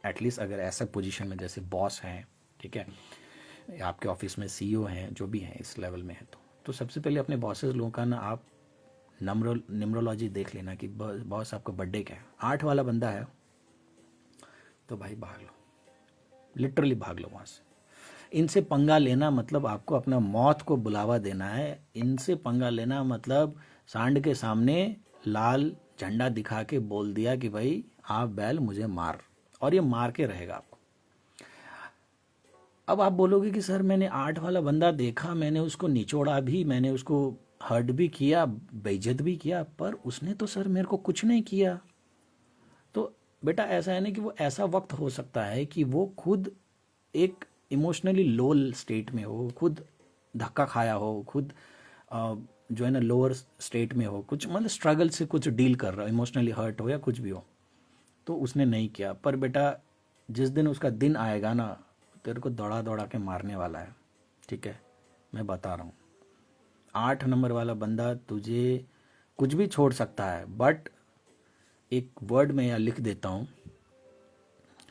एटलीस्ट अगर ऐसा पोजीशन में जैसे बॉस हैं, ठीक है, आपके ऑफिस में सीईओ हैं, जो भी हैं इस लेवल में है, तो सबसे पहले अपने बॉसेस लोगों का ना आप न्यूमरोलॉजी देख लेना कि बॉस आपका बर्थडे क्या है. 8 वाला बंदा है तो भाई भाग लो, लिटरली भाग लो वहाँ से. इनसे पंगा लेना मतलब आपको अपना मौत को बुलावा देना है. इनसे पंगा लेना मतलब सांड के सामने लाल झंडा दिखा के बोल दिया कि भाई आप बैल मुझे मार, और ये मार के रहेगा आपको. अब आप बोलोगे कि सर मैंने 8 वाला बंदा देखा, मैंने उसको निचोड़ा भी, मैंने उसको हर्ट भी किया, बेइज्जत भी किया, पर उसने तो सर मेरे को कुछ नहीं किया. तो बेटा ऐसा है ना कि वो ऐसा वक्त हो सकता है कि वो खुद एक इमोशनली लो स्टेट में हो, खुद धक्का खाया हो, खुद जो है ना लोअर स्टेट में हो, कुछ मतलब स्ट्रगल से कुछ डील कर रहा हो, इमोशनली हर्ट हो या कुछ भी हो, तो उसने नहीं किया. पर बेटा जिस दिन उसका दिन आएगा ना, तेरे को दौड़ा दौड़ा के मारने वाला है, ठीक है, मैं बता रहा हूँ. 8 नंबर वाला बंदा तुझे कुछ भी छोड़ सकता है, बट एक वर्ड में यहाँ लिख देता हूँ,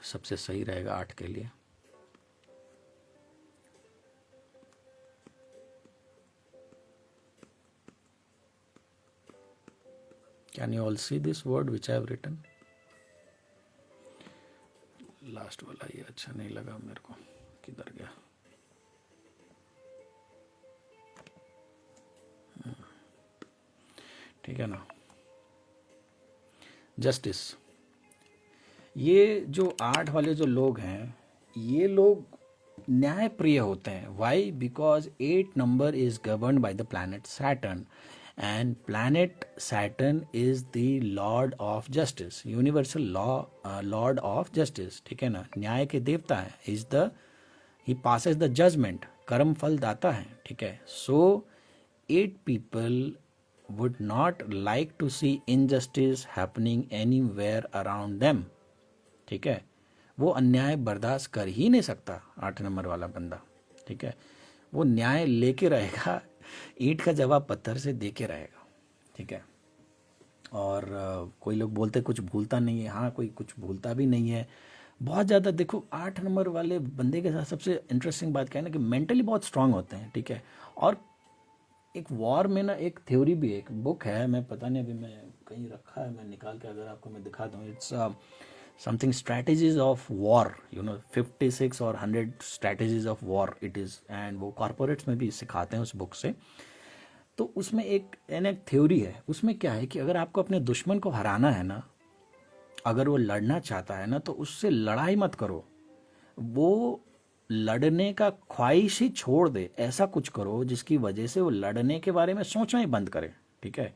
सबसे सही रहेगा 8 के लिए. Can you all see this word which I have written? Last वाला ये अच्छा नहीं लगा मेरे को, किधर गया. ठीक है ना, जस्टिस. ये जो 8 वाले जो लोग हैं, ये लोग न्याय प्रिय होते हैं. Why? Because 8 number is govern by the planet Saturn, and planet Saturn is the lord of justice, universal lord of justice, ठीक है ना, न्याय के देवता है. Is the he passes the judgement, कर्म फल दाता है, ठीक है. So 8 people would not like to see injustice happening anywhere around them, ठीक है. वो अन्याय बर्दाश्त कर ही नहीं सकता 8 नंबर वाला बंदा, ठीक है. वो न्याय लेके रहेगा, ईंट का जवाब पत्थर से दे के रहेगा, ठीक है. और कोई लोग बोलते कुछ भूलता नहीं है, हाँ कोई कुछ भूलता भी नहीं है बहुत ज़्यादा. देखो 8 नंबर वाले बंदे के साथ सबसे इंटरेस्टिंग बात क्या है ना कि मेंटली बहुत स्ट्रांग होते हैं, ठीक है. और एक वॉर में ना एक थ्योरी भी है, एक बुक है, मैं पता नहीं अभी मैं कहीं रखा है, मैं निकाल के अगर आपको मैं दिखा दूँ. It's something strategies of war, 56 और 100 strategies of war it is. And वो कॉरपोरेट्स में भी सिखाते हैं उस बुक से. तो उसमें एक थ्योरी है. उसमें क्या है कि अगर आपको अपने दुश्मन को हराना है ना, अगर वो लड़ना चाहता है ना तो उससे लड़ाई मत करो, वो लड़ने का ख्वाहिश ही छोड़ दे, ऐसा कुछ करो जिसकी वजह से वो लड़ने के बारे में सोचना ही बंद करे, ठीक है।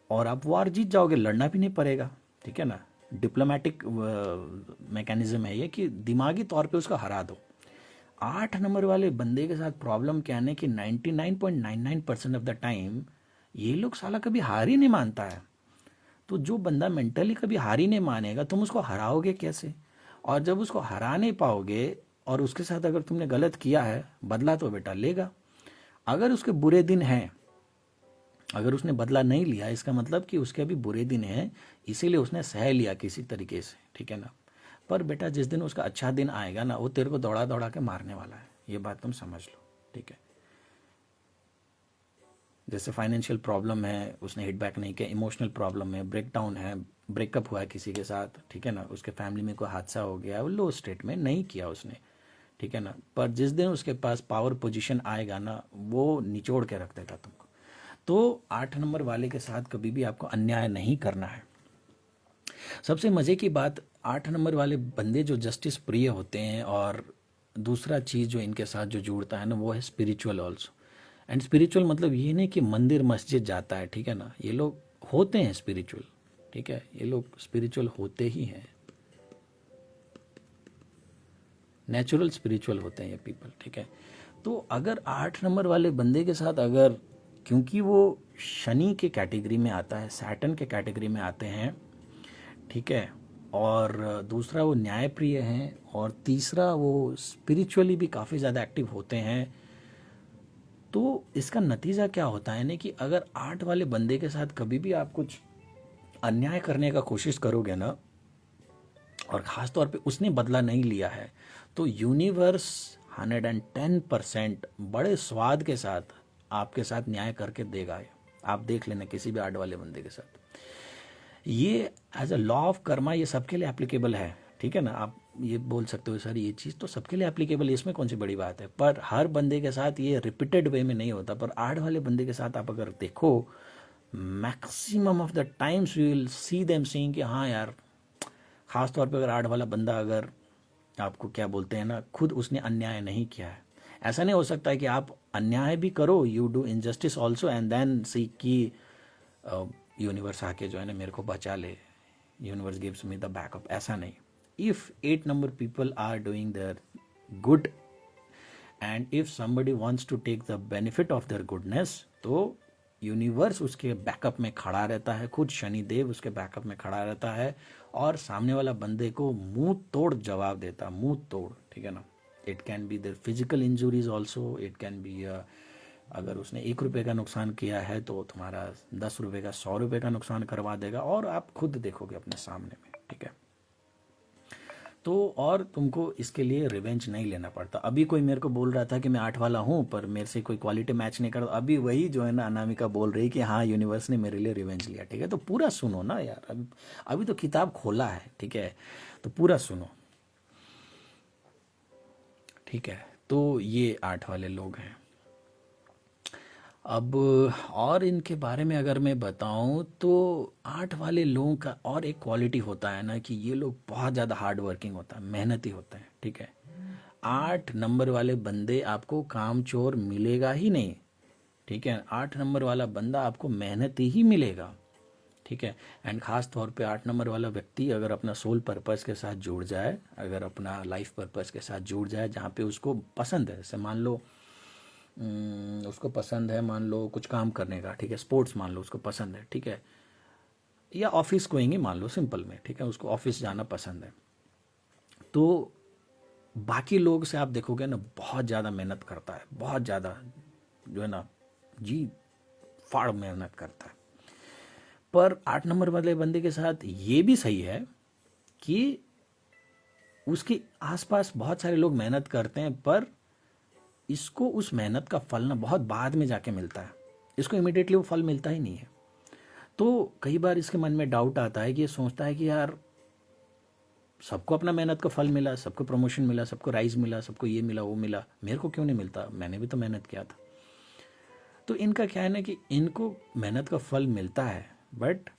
और आप वार जीत जाओगे, लड़ना भी नहीं पड़ेगा, ठीक है ना। डिप्लोमेटिक मैकेनिज्म है ये कि दिमागी तौर पे उसका हरा दो। 8 नंबर वाले बंदे के साथ प्रॉब्लम क्या है कि 99.99% ऑफ द टाइम ये लोग साला कभी हार ही नहीं मानता है। तो जो बंदा मेंटली कभी हार ही नहीं मानेगा, तुम उसको हराओगे कैसे? और जब उसको हरा नहीं पाओगे और उसके साथ अगर तुमने गलत किया है, बदला तो बेटा लेगा। अगर उसके बुरे दिन हैं, अगर उसने बदला नहीं लिया, इसका मतलब कि उसके अभी बुरे दिन हैं, इसीलिए उसने सह लिया किसी तरीके से, ठीक है ना। पर बेटा जिस दिन उसका अच्छा दिन आएगा ना, वो तेरे को दौड़ा दौड़ा के मारने वाला है, ये बात तुम समझ लो, ठीक है। जैसे फाइनेंशियल प्रॉब्लम है, उसने हिट बैक नहीं किया, इमोशनल प्रॉब्लम है, ब्रेकडाउन है, ब्रेकअप हुआ है किसी के साथ, ठीक है ना, उसके फैमिली में कोई हादसा हो गया, वो लो स्टेट में नहीं किया उसने, ठीक है ना। पर जिस दिन उसके पास पावर पोजीशन आएगा ना, वो निचोड़ के रख देगा तुमको। तो 8 नंबर वाले के साथ कभी भी आपको अन्याय नहीं करना है। सबसे मज़े की बात, 8 नंबर वाले बंदे जो जस्टिस प्रिय होते हैं, और दूसरा चीज़ जो इनके साथ जो जुड़ता है ना, वो है स्पिरिचुअल ऑल्सो। एंड स्पिरिचुअल मतलब ये नहीं कि मंदिर मस्जिद जाता है, ठीक है ना, ये लोग होते हैं स्पिरिचुअल, ठीक है, ये लोग स्पिरिचुअल होते ही हैं, नेचुरल स्पिरिचुअल होते हैं ये पीपल, ठीक है। तो अगर 8 नंबर वाले बंदे के साथ अगर, क्योंकि वो शनि के कैटेगरी में आता है, सैटर्न के कैटेगरी में आते हैं, ठीक है, और दूसरा वो न्यायप्रिय हैं, और तीसरा वो स्पिरिचुअली भी काफ़ी ज़्यादा एक्टिव होते हैं, तो इसका नतीजा क्या होता है ना कि अगर 8 वाले बंदे के साथ कभी भी आप कुछ अन्याय करने का कोशिश करोगे ना, और ख़ास तौर पे उसने बदला नहीं लिया है, तो यूनिवर्स 110% बड़े स्वाद के साथ आपके साथ न्याय करके देगा। आप देख लेना किसी भी 8 वाले बंदे के साथ, ये as a law of karma ये सबके लिए एप्लीकेबल है, ठीक है ना। आप ये बोल सकते हो सर ये चीज़ तो सबके लिए एप्लीकेबल है, इसमें कौन सी बड़ी बात है, पर हर बंदे के साथ ये रिपीटेड वे में नहीं होता। पर 8 वाले बंदे के साथ आप अगर देखो, maximum of the times you will see them saying कि हाँ यार, ख़ास तौर पे अगर 8 वाला बंदा अगर आपको क्या बोलते हैं ना, खुद उसने अन्याय नहीं किया है। ऐसा नहीं हो सकता है कि आप अन्याय भी करो, you do injustice also, and then see कि यूनिवर्स आके जो है ना मेरे को बचा ले, universe gives me the backup, ऐसा नहीं। If 8 number people are doing their good, and if somebody wants to take the benefit of their goodness, तो यूनिवर्स उसके बैकअप में खड़ा रहता है, खुद शनिदेव उसके बैकअप में खड़ा रहता है, और सामने वाला बंदे को मुंह तोड़ जवाब देता, मुंह तोड़, ठीक है ना। It can be their physical injuries also, it can be, अगर उसने 1 रुपये का नुकसान किया है तो तुम्हारा 10 रुपये का 100 रुपये का नुकसान करवा देगा, और आप खुद देखोगे अपने सामने में, ठीक है। तो और तुमको इसके लिए रिवेंज नहीं लेना पड़ता। अभी कोई मेरे को बोल रहा था कि मैं 8 वाला हूँ पर मेरे से कोई क्वालिटी मैच नहीं करता, अभी वही जो है ना अनामिका बोल रही कि हाँ यूनिवर्स ने मेरे लिए रिवेंज लिया, ठीक है। तो पूरा सुनो ना यार, अभी तो किताब खोला है, ठीक है, तो पूरा सुनो, ठीक है। तो ये 8 वाले लोग हैं। अब और इनके बारे में अगर मैं बताऊं तो 8 वाले लोगों का और एक क्वालिटी होता है ना कि ये लोग बहुत ज़्यादा हार्ड वर्किंग होता है, मेहनती होता है, ठीक है। 8 नंबर वाले बंदे आपको काम चोर मिलेगा ही नहीं, ठीक है। 8 नंबर वाला बंदा आपको मेहनती ही मिलेगा, ठीक है। एंड ख़ास तौर पे 8 नंबर वाला व्यक्ति अगर अपना सोल पर्पस के साथ जुड़ जाए, अगर अपना लाइफ पर्पस के साथ जुड़ जाए, जहाँ पे उसको पसंद है, जैसे मान लो उसको पसंद है, मान लो कुछ काम करने का, ठीक है, स्पोर्ट्स मान लो उसको पसंद है, ठीक है, या ऑफिस गोइंग मान लो सिंपल में, ठीक है, उसको ऑफिस जाना पसंद है, तो बाकी लोग से आप देखोगे ना बहुत ज़्यादा मेहनत करता है, बहुत ज़्यादा जो है ना जी फाड़ मेहनत करता है। पर 8 नंबर वाले बंदे के साथ ये भी सही है कि उसके आसपास बहुत सारे लोग मेहनत करते हैं, पर इसको उस मेहनत का फल ना बहुत बाद में जाके मिलता है, इसको इमिडिएटली वो फल मिलता ही नहीं है। तो कई बार इसके मन में डाउट आता है कि ये सोचता है कि यार सबको अपना मेहनत का फल मिला, सबको प्रमोशन मिला, सबको राइज मिला, सबको ये मिला वो मिला, मेरे को क्यों नहीं मिलता, मैंने भी तो मेहनत किया था। तो इनका क्या है ना कि इनको मेहनत का फल मिलता है, बट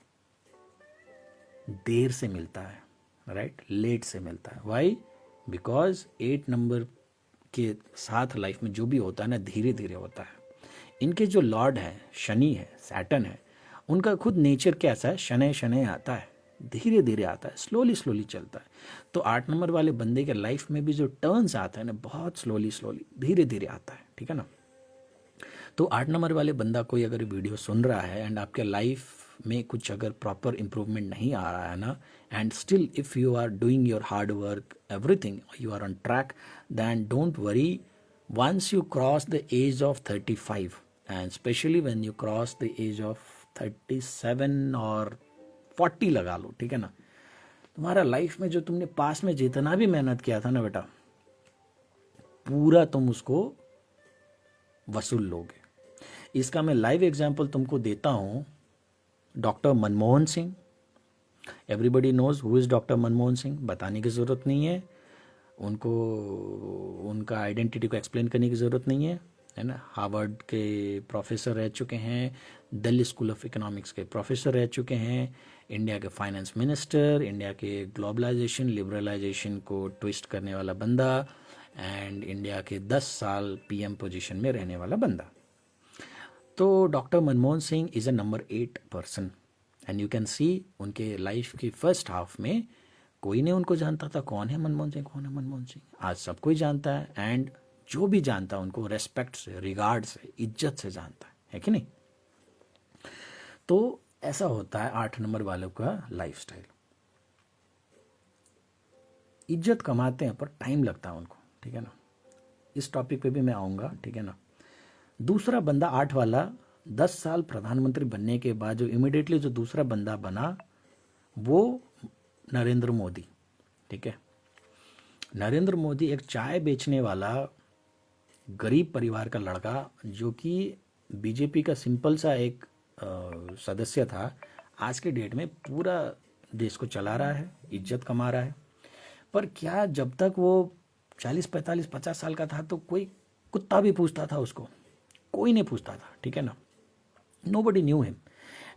देर से मिलता है, राइट, लेट से मिलता है। वाई? बिकॉज 8 नंबर के साथ लाइफ में जो भी होता है ना, धीरे धीरे होता है। इनके जो लॉर्ड है, शनि है, सैटर्न है, उनका खुद नेचर कैसा है, शनै शनै आता है, धीरे धीरे आता है, स्लोली स्लोली चलता है। तो 8 नंबर वाले बंदे के लाइफ में भी जो टर्न्स आता है ना, बहुत स्लोली स्लोली धीरे धीरे आता है, ठीक है ना। तो 8 नंबर वाले बंदा कोई अगर वीडियो सुन रहा है एंड आपके लाइफ में कुछ अगर प्रॉपर इंप्रूवमेंट नहीं आ रहा है ना, and still if you are doing your hard work, everything, you are on track, then don't worry. Once you cross the age of 35 and specially when you cross the age of 37 और 40 लगा लो, ठीक है ना, तुम्हारा life में जो तुमने पास में जितना भी मेहनत किया था ना बेटा, पूरा तुम उसको वसूल लोगे। इसका मैं लाइव एग्जांपल तुमको देता हूं। Doctor Manmohan Singh, everybody knows who is doctor Manmohan Singh, बताने की ज़रूरत नहीं है उनको, उनका आइडेंटिटी को एक्सप्लेन करने की ज़रूरत नहीं है ना। हार्वर्ड के प्रोफेसर रह चुके हैं, दिल्ली स्कूल ऑफ इकोनॉमिक्स के प्रोफेसर रह चुके हैं, इंडिया के फाइनेंस मिनिस्टर, इंडिया के ग्लोबलाइजेशन लिबरलाइजेशन को ट्विस्ट करने वाला बंदा, एंड इंडिया के 10 साल पीएम पोजीशन में रहने वाला बंदा। तो doctor Manmohan Singh is a number 8 person, and you can see उनके लाइफ की फर्स्ट हाफ में कोई नहीं उनको जानता था कौन है मनमोहन सिंह, कौन है मनमोहन सिंह। आज सब कोई जानता है, एंड जो भी जानता है उनको रेस्पेक्ट से, रिगार्ड से, इज्जत से जानता है कि नहीं। तो ऐसा होता है 8 नंबर वालों का लाइफस्टाइल। इज्जत कमाते हैं पर टाइम लगता है उनको, ठीक है ना। इस टॉपिक पे भी मैं आऊँगा, ठीक है ना। दूसरा बंदा 8 वाला 10 साल प्रधानमंत्री बनने के बाद जो इमिडिएटली जो दूसरा बंदा बना वो नरेंद्र मोदी, ठीक है। नरेंद्र मोदी एक चाय बेचने वाला गरीब परिवार का लड़का, जो कि बीजेपी का सिंपल सा एक सदस्य था, आज के डेट में पूरा देश को चला रहा है, इज्जत कमा रहा है। पर क्या जब तक वो 40, 45, 50 साल का था तो कोई कुत्ता भी पूछता था उसको? कोई नहीं पूछता था, ठीक है ना। Nobody knew him.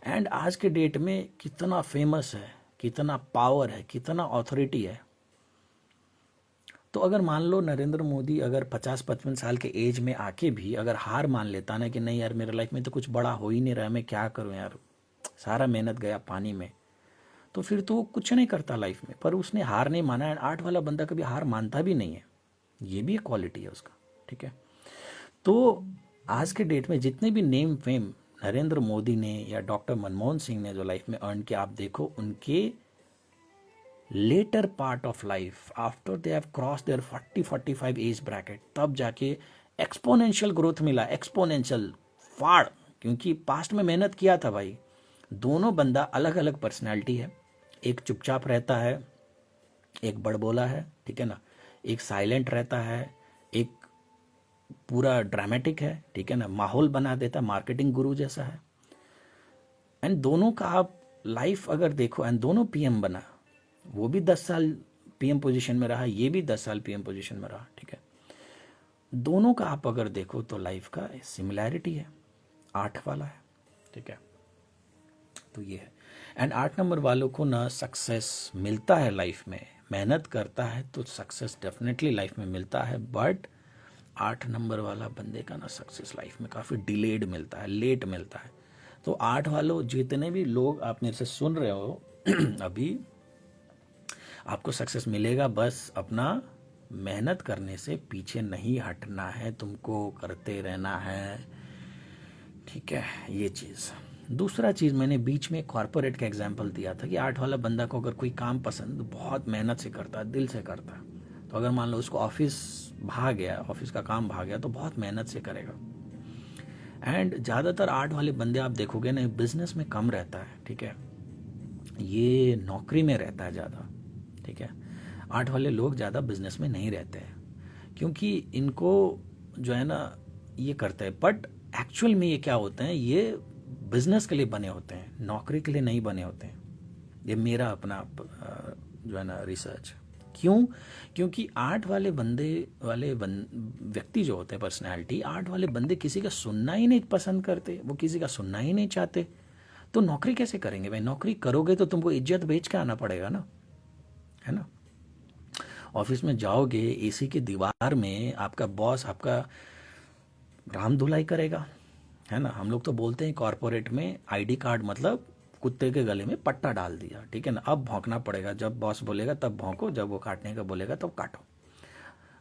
एंड आज के डेट में कितना फेमस है, कितना पावर है, कितना ऑथोरिटी है। तो अगर मान लो नरेंद्र मोदी अगर 50-55 साल के एज में आके भी अगर हार मान लेता ना कि नहीं यार मेरे लाइफ में तो कुछ बड़ा हो ही नहीं रहा है, मैं क्या करूं यार, सारा मेहनत गया पानी में, तो फिर तो वो कुछ नहीं करता लाइफ में। पर उसने हार नहीं माना, एंड 8 वाला बंदा कभी हार मानता भी नहीं है, ये भी एक क्वालिटी है उसका, ठीक है। तो आज के डेट में जितने भी नेम फेम नरेंद्र मोदी ने या डॉक्टर मनमोहन सिंह ने जो लाइफ में अर्न किया, आप देखो उनके later part of life after they have cross their 40-45 age bracket, तब जाके एक्सपोनेंशियल ग्रोथ मिला, एक्सपोनेंशियल फाड़, क्योंकि पास्ट में मेहनत किया था भाई। दोनों बंदा अलग अलग पर्सनैलिटी है, एक चुपचाप रहता है, एक बड़बोला है, ठीक है ना, एक साइलेंट रहता है, एक पूरा ड्रामेटिक है, ठीक है ना, माहौल बना देता, मार्केटिंग गुरु जैसा है। एंड दोनों का आप लाइफ अगर देखो, एंड दोनों पीएम बना, वो भी 10 साल पीएम पोजीशन में रहा, ये भी 10 साल पीएम पोजीशन में रहा, ठीक है। दोनों का आप अगर देखो तो लाइफ का सिमिलैरिटी है, 8 वाला है, ठीक है। तो ये है। एंड 8 नंबर वालों को ना सक्सेस मिलता है लाइफ में, मेहनत करता है तो सक्सेस डेफिनेटली लाइफ में मिलता है, बट 8 नंबर वाला बंदे का ना सक्सेस लाइफ में काफ़ी डिलेड मिलता है, लेट मिलता है। तो 8 वालों जितने भी लोग आप मेरे से सुन रहे हो अभी, आपको सक्सेस मिलेगा, बस अपना मेहनत करने से पीछे नहीं हटना है, तुमको करते रहना है, ठीक है। ये चीज़। दूसरा चीज़ मैंने बीच में कॉर्पोरेट का एग्जांपल दिया था कि 8 वाला बंदा को अगर कोई काम पसंद, बहुत मेहनत से करता है, दिल से करता है, तो अगर मान लो उसको ऑफिस भाग गया, ऑफिस का काम भाग गया, तो बहुत मेहनत से करेगा। एंड ज़्यादातर 8 वाले बंदे आप देखोगे ना, बिजनेस में कम रहता है, ठीक है, ये नौकरी में रहता है ज़्यादा, ठीक है। 8 वाले लोग ज़्यादा बिजनेस में नहीं रहते हैं, क्योंकि इनको जो है ना ये करते हैं, बट एक्चुअल में ये क्या होते हैं, ये बिजनेस के लिए बने होते हैं, नौकरी के लिए नहीं बने होते हैं। ये मेरा अपना जो है ना रिसर्च। क्यों? क्योंकि 8 वाले व्यक्ति जो होते हैं, पर्सनैलिटी, 8 वाले बंदे किसी का सुनना ही नहीं पसंद करते, वो किसी का सुनना ही नहीं चाहते। तो नौकरी कैसे करेंगे भाई? नौकरी करोगे तो तुमको इज्जत बेच के आना पड़ेगा ना, है ना। ऑफिस में जाओगे, एसी की दीवार में आपका बॉस आपका राम धुलाई करेगा, है ना। हम लोग तो बोलते हैं कॉरपोरेट में आईडी कार्ड मतलब कुत्ते के गले में पट्टा डाल दिया, ठीक है ना। अब भौंकना पड़ेगा, जब बॉस बोलेगा तब भौंको, जब वो काटने का बोलेगा तब काटो।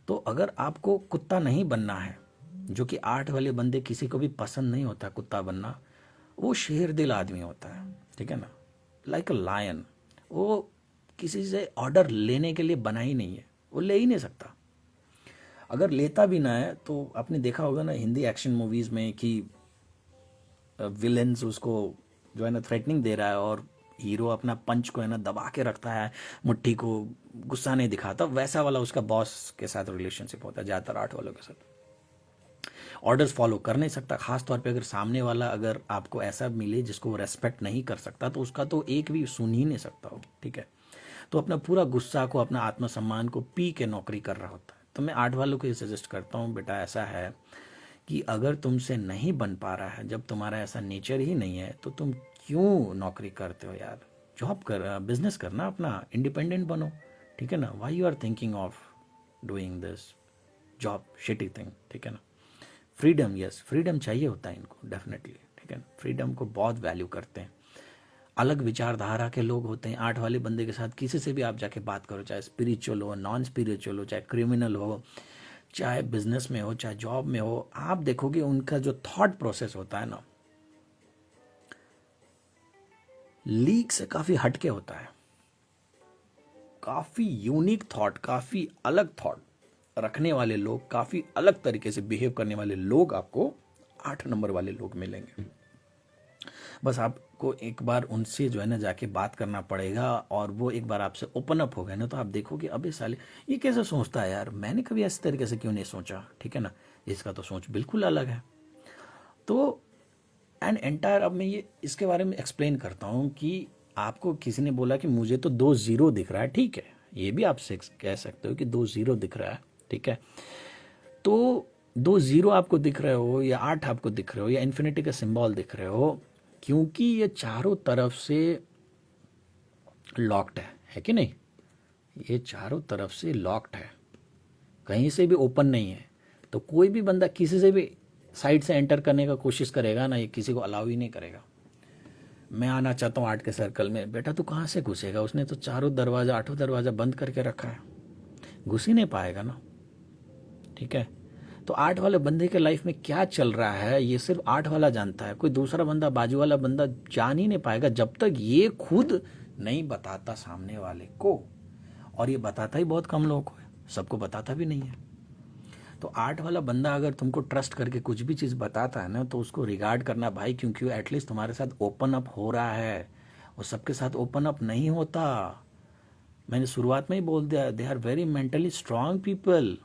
तो अगर आपको कुत्ता नहीं बनना है, जो कि 8 वाले बंदे किसी को भी पसंद नहीं होता कुत्ता बनना, वो शेर दिल आदमी होता है, ठीक है ना, लाइक अ लायन। वो किसी से ऑर्डर लेने के लिए बना ही नहीं है, वो ले ही नहीं सकता। अगर लेता भी ना है तो आपने देखा होगा ना हिंदी एक्शन मूवीज में कि विलेंस उसको जो है ना थ्रेटनिंग दे रहा है और हीरो अपना पंच को है ना दबा के रखता है, मुट्ठी को, गुस्सा नहीं दिखाता। वैसा वाला उसका बॉस के साथ रिलेशनशिप होता है ज़्यादातर 8 वालों के साथ। ऑर्डर्स फॉलो कर नहीं सकता, खास तौर पे अगर सामने वाला अगर आपको ऐसा मिले जिसको वो रेस्पेक्ट नहीं कर सकता, तो उसका तो एक भी सुन ही नहीं सकता हो, ठीक है। तो अपना पूरा गुस्सा को, अपना आत्मसम्मान को पी के नौकरी कर रहा होता है। तो मैं 8 वालों को ये सजेस्ट करता हूँ, बेटा ऐसा है कि अगर तुमसे नहीं बन पा रहा है, जब तुम्हारा ऐसा नेचर ही नहीं है, तो तुम क्यों नौकरी करते हो यार? जॉब कर, बिजनेस करना अपना, इंडिपेंडेंट बनो, ठीक है ना। Why you are thinking of doing this job shitty thing, ठीक है ना। फ्रीडम, यस फ्रीडम चाहिए होता है इनको डेफिनेटली, ठीक है ना। फ्रीडम को बहुत वैल्यू करते हैं। अलग विचारधारा के लोग होते हैं 8 वाले बंदे के साथ। किसी से भी आप जाके बात करो, चाहे स्पिरिचुअल हो, नॉन स्पिरिचुअल हो, चाहे क्रिमिनल हो, चाहे बिजनेस में हो, चाहे जॉब में हो, आप देखोगे उनका जो थॉट प्रोसेस होता है ना, लीक से काफी हटके होता है। काफी यूनिक थॉट, काफी अलग थॉट रखने वाले लोग, काफी अलग तरीके से बिहेव करने वाले लोग आपको 8 नंबर वाले लोग मिलेंगे। बस आपको एक बार उनसे जो है ना जाके बात करना पड़ेगा, और वो एक बार आपसे ओपन अप हो गए ना, तो आप देखोगे अबे साले ये कैसे सोचता है यार, मैंने कभी ऐसे तरीके से क्यों नहीं सोचा, ठीक है ना। इसका तो सोच बिल्कुल अलग है। तो एंड एंटायर, अब मैं ये इसके बारे में एक्सप्लेन करता हूँ कि आपको किसी ने बोला कि मुझे तो 2 0 दिख रहा है, ठीक है, ये भी आप कह सकते हो कि 2 0 दिख रहा है, ठीक है। तो 2 0 आपको दिख रहे हो, या 8 आपको दिख रहे हो, या इन्फिनिटी का सिंबल दिख रहे हो, क्योंकि ये चारों तरफ से लॉक्ड है कि नहीं? ये चारों तरफ से लॉक्ड है, कहीं से भी ओपन नहीं है। तो कोई भी बंदा किसी से भी साइड से एंटर करने का कोशिश करेगा ना, ये किसी को अलाउ ही नहीं करेगा। मैं आना चाहता हूँ 8 के सर्कल में, बेटा तू कहाँ से घुसेगा? उसने तो चारों दरवाजा, 8वां दरवाजा बंद करके रखा है, घुस ही नहीं पाएगा ना, ठीक है। तो 8 वाले बंदे के लाइफ में क्या चल रहा है ये सिर्फ 8 वाला जानता है। कोई दूसरा बंदा, बाजू वाला बंदा जान ही नहीं पाएगा जब तक ये खुद नहीं बताता सामने वाले को। और ये बताता ही बहुत कम लोगों को है, सबको बताता भी नहीं है। तो 8 वाला बंदा अगर तुमको ट्रस्ट करके कुछ भी चीज़ बताता है ना, तो उसको रिगार्ड करना भाई, क्योंकि वो एटलीस्ट तुम्हारे साथ ओपन अप हो रहा है। वो सबके साथ ओपन अप नहीं होता। मैंने शुरुआत में ही बोल दिया, they are very mentally strong people,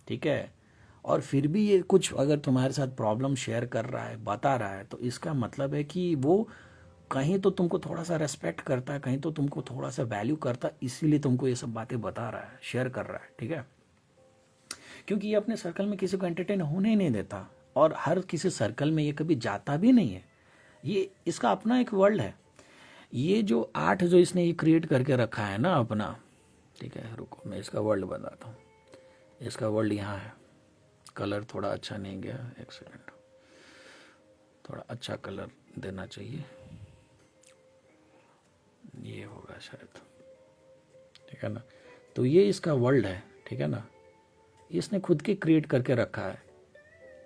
ठीक है। और फिर भी ये कुछ अगर तुम्हारे साथ प्रॉब्लम शेयर कर रहा है, बता रहा है, तो इसका मतलब है कि वो कहीं तो तुमको थोड़ा सा रेस्पेक्ट करता है, कहीं तो तुमको थोड़ा सा वैल्यू करता है, इसीलिए तुमको ये सब बातें बता रहा है, शेयर कर रहा है, ठीक है। क्योंकि ये अपने सर्कल में किसी को एंटरटेन होने ही नहीं देता, और हर किसी सर्कल में ये कभी जाता भी नहीं है। ये इसका अपना एक वर्ल्ड है। ये जो 8 जो इसने ये क्रिएट करके रखा है ना अपना, ठीक है, रुको मैं इसका वर्ल्ड बताता हूँ। इसका वर्ल्ड यहाँ है। कलर थोड़ा अच्छा नहीं गया, एक सेकंड, थोड़ा अच्छा कलर देना चाहिए, ये होगा शायद, ठीक है ना। तो ये इसका वर्ल्ड है, ठीक है ना। इसने खुद के क्रिएट करके रखा है,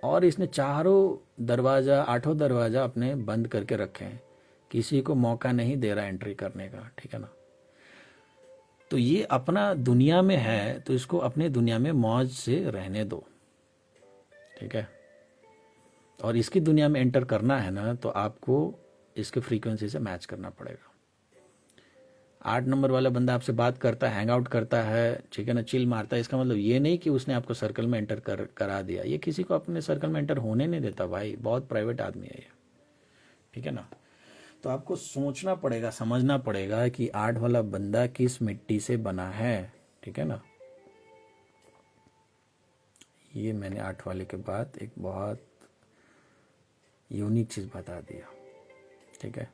और इसने चारों दरवाज़ा, 8वां दरवाज़ा अपने बंद करके रखे हैं, किसी को मौका नहीं दे रहा एंट्री करने का, ठीक है ना। तो ये अपना दुनिया में है, तो इसको अपने दुनिया में मौज से रहने दो, ठीक है। और इसकी दुनिया में एंटर करना है ना, तो आपको इसके फ्रीक्वेंसी से मैच करना पड़ेगा। 8 नंबर वाला बंदा आपसे बात करता है, हैंग आउट करता है, ठीक है ना, चिल मारता है, इसका मतलब ये नहीं कि उसने आपको सर्कल में एंटर करा दिया। ये किसी को अपने सर्कल में एंटर होने नहीं देता भाई, बहुत प्राइवेट आदमी है ये, ठीक है ना। तो आपको सोचना पड़ेगा, समझना पड़ेगा कि 8 वाला बंदा किस मिट्टी से बना है, ठीक है ना। ये मैंने 8 वाले के बाद एक बहुत यूनिक चीज़ बता दिया, ठीक है।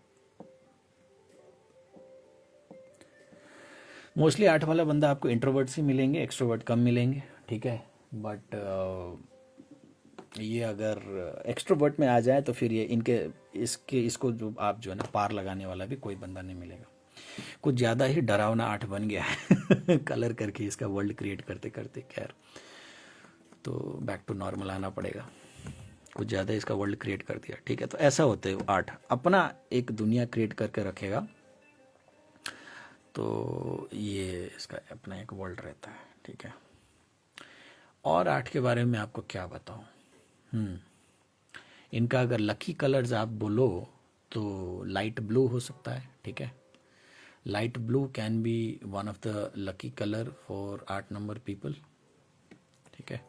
मोस्टली 8 वाला बंदा आपको इंट्रोवर्ट से मिलेंगे, एक्सट्रोवर्ट कम मिलेंगे, ठीक है। बट ये अगर एक्सट्रोवर्ट में आ जाए तो फिर ये इसको जो आप जो है ना पार लगाने वाला भी कोई बंदा नहीं मिलेगा। कुछ ज़्यादा ही डरावना 8 बन गया है कलर करके इसका वर्ल्ड क्रिएट करते करते। खैर, तो बैक टू नॉर्मल आना पड़ेगा, कुछ ज़्यादा इसका वर्ल्ड क्रिएट कर दिया, ठीक है। तो ऐसा होता है 8 अपना एक दुनिया क्रिएट करके रखेगा, तो ये इसका अपना एक वर्ल्ड रहता है, ठीक है। और 8 के बारे में आपको क्या बताऊं, इनका अगर लकी कलर्स आप बोलो तो लाइट ब्लू हो सकता है, ठीक है। Light blue can be one of the lucky colour for 8 number people, ठीक है।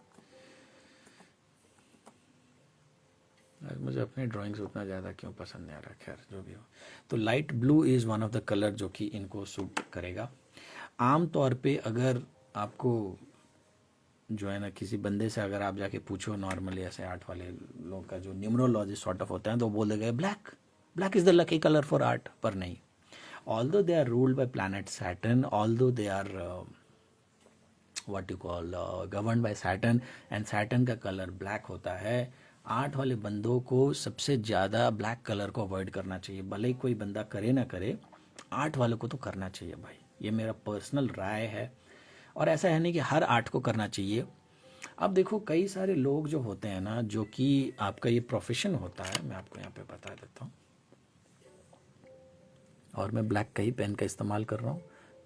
मुझे अपनी ड्राइंग्स उतना ज़्यादा क्यों पसंद नहीं आ रहा, खैर जो भी हो। तो light blue is one of the colour जो कि इनको सूट करेगा। आम तौर पे अगर आपको जो है ना किसी बंदे से अगर आप जाके पूछो नॉर्मली, ऐसे 8 वाले लोग का जो न्यूमरोलॉजिस्ट सॉर्ट ऑफ होते हैं, तो बोल देंगे black, black is the lucky colour for 8। पर नहीं, although they are ruled by planet Saturn, although they are what you call govern by Saturn, and Saturn का कलर ब्लैक होता है। 8 वाले बंदों को सबसे ज़्यादा ब्लैक कलर को अवॉइड करना चाहिए, भले ही कोई बंदा करे ना करे, 8 वालों को तो करना चाहिए भाई, ये मेरा पर्सनल राय है। और ऐसा है नहीं कि हर 8 को करना चाहिए। अब देखो कई सारे लोग जो होते हैं ना, जो कि आपका ये प्रोफेशन होता है, मैं आपको यहाँ पे बता देता हूँ। और मैं ब्लैक का ही पेन का इस्तेमाल कर रहा हूँ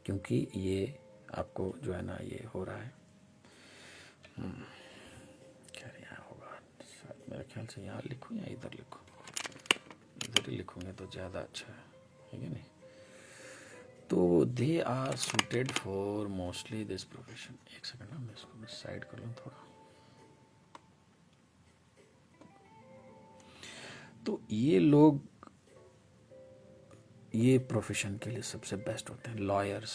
क्योंकि ये आपको जो है ना ये हो रहा है। क्या यहाँ होगा, शायद मेरे ख्याल से यहाँ लिखूँ या इधर लिखूँ, इधर ही लिखूँगे तो ज़्यादा अच्छा है कि नहीं। तो they are suited for mostly this profession. एक सेकंड ना, मैं इसको साइड कर लूँ थोड़ा। तो ये लोग ये प्रोफेशन के लिए सबसे बेस्ट होते हैं। लॉयर्स,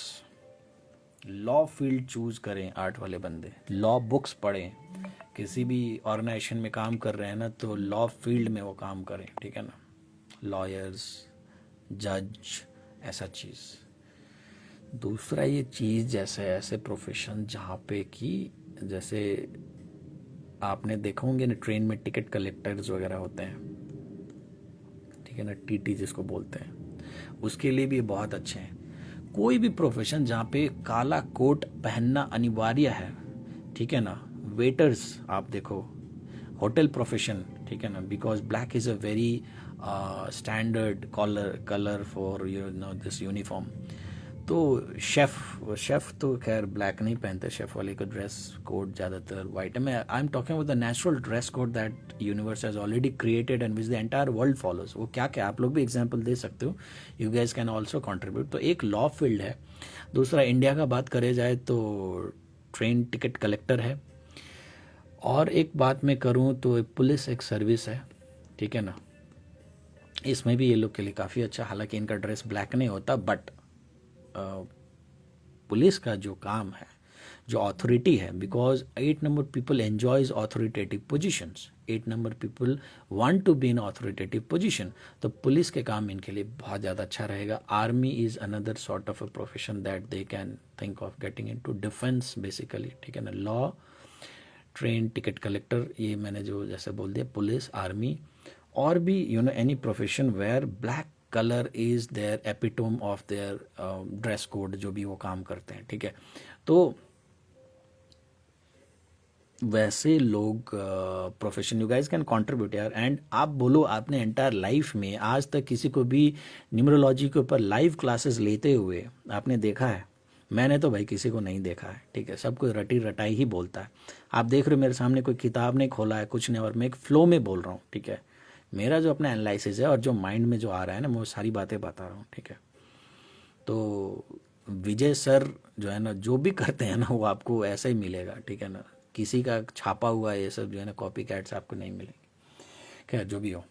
लॉ फील्ड चूज करें 8 वाले बंदे, लॉ बुक्स पढ़ें, किसी भी ऑर्गेनाइजेशन में काम कर रहे हैं ना तो लॉ फील्ड में वो काम करें, ठीक है ना। लॉयर्स, जज, ऐसा चीज़। दूसरा ये चीज़, जैसे ऐसे प्रोफेशन जहाँ पे कि जैसे आपने देखा होंगे ना ट्रेन में टिकट कलेक्टर्स वगैरह होते हैं, ठीक है ना, टीटी जिसको बोलते हैं, उसके लिए भी ये बहुत अच्छे हैं। कोई भी प्रोफेशन जहाँ पे काला कोट पहनना अनिवार्य है, ठीक है ना। वेटर्स आप देखो, होटल प्रोफेशन, ठीक है ना, because black is a very standard colour for you know this uniform. तो शेफ़ तो खैर ब्लैक नहीं पहनते, शेफ़ वाले का ड्रेस कोड ज़्यादातर वाइट है। मैं I am talking about the natural dress code that universe has already created and which the entire world follows. वो क्या क्या, आप लोग भी एग्जांपल दे सकते हो, you gas can also contribute. तो एक लॉ फील्ड है। दूसरा, इंडिया का बात करे जाए तो ट्रेन टिकट कलेक्टर है। और एक बात मैं करूँ तो पुलिस एक सर्विस है, ठीक है ना। इसमें भी ये लोग के लिए काफ़ी अच्छा, हालांकि इनका ड्रेस ब्लैक नहीं होता, बट पुलिस का जो काम है, जो अथॉरिटी है, because 8 number people enjoys authoritative positions, 8 number people want to be in authoritative position, तो पुलिस के काम इनके लिए बहुत ज़्यादा अच्छा रहेगा। Army is another sort of a profession that they can think of getting into defence basically, ठीक है ना। लॉ, ट्रेन टिकट कलेक्टर, ये मैंने जो जैसे बोल दिया, पुलिस, आर्मी, और भी you know any profession where black colour is their epitome of their dress code, जो भी वो काम करते हैं, ठीक है। तो वैसे लोग profession, you guys can contribute यार। एंड आप बोलो आपने एंटायर लाइफ में आज तक किसी को भी न्यूमरोलॉजी के ऊपर लाइव क्लासेस लेते हुए आपने देखा है? मैंने तो भाई किसी को नहीं देखा है, ठीक है। सब कोई रटी रटाई ही बोलता है। आप देख रहे हो मेरे सामने कोई किताब नहीं खोला है, कुछ नहीं, और मैं एक फ्लो में बोल रहा हूँ, ठीक है। मेरा जो अपना एनालिसिस है और जो माइंड में जो आ रहा है ना, मैं वो सारी बातें बता रहा हूँ, ठीक है। तो विजय सर जो है ना, जो भी करते हैं ना, वो आपको ऐसा ही मिलेगा, ठीक है ना। किसी का छापा हुआ ये सब जो है ना कॉपी कैट्स आपको नहीं मिलेंगे। खैर जो भी हो,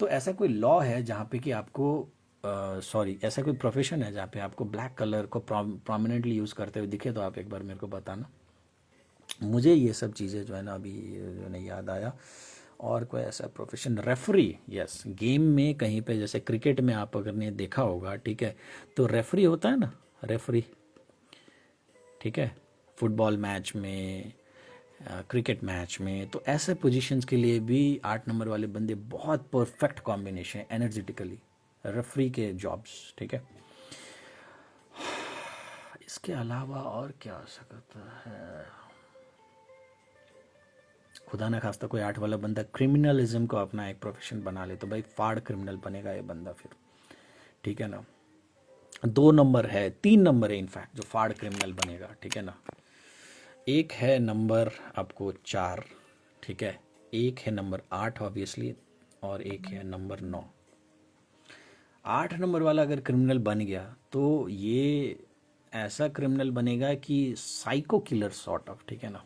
तो ऐसा कोई लॉ है जहाँ पे कि आपको सॉरी ऐसा कोई प्रोफेशन है जहाँ पे आपको ब्लैक कलर को प्रोमिनेंटली यूज़ करते हुए दिखे, तो आप एक बार मेरे को बताना। मुझे ये सब चीज़ें जो है ना अभी जो है ना याद आया। और कोई ऐसा प्रोफेशन, रेफरी, यस, गेम में कहीं पे जैसे क्रिकेट में आप अगर ने देखा होगा, ठीक है, तो रेफरी होता है ना, रेफरी, ठीक है, फुटबॉल मैच में, क्रिकेट मैच में। तो ऐसे पोजीशंस के लिए भी 8 नंबर वाले बंदे बहुत परफेक्ट कॉम्बिनेशन है एनर्जेटिकली, रेफरी के जॉब्स। ठीक है, इसके अलावा और क्या हो सकता है? खुदा ना खास्ता कोई 8 वाला बंदा क्रिमिनलिज्म को अपना एक प्रोफेशन बना ले तो भाई फाड़ क्रिमिनल बनेगा ये बंदा फिर। ठीक है ना, 2 नंबर है, 3 नंबर है इनफैक्ट जो फाड़ क्रिमिनल बनेगा। ठीक है ना, एक है नंबर आपको 4, ठीक है, एक है नंबर 8 ऑब्वियसली, और एक है नंबर 9। 8 नंबर वाला अगर क्रिमिनल बन गया तो ये ऐसा क्रिमिनल बनेगा कि साइको किलर सॉर्ट ऑफ। ठीक है ना,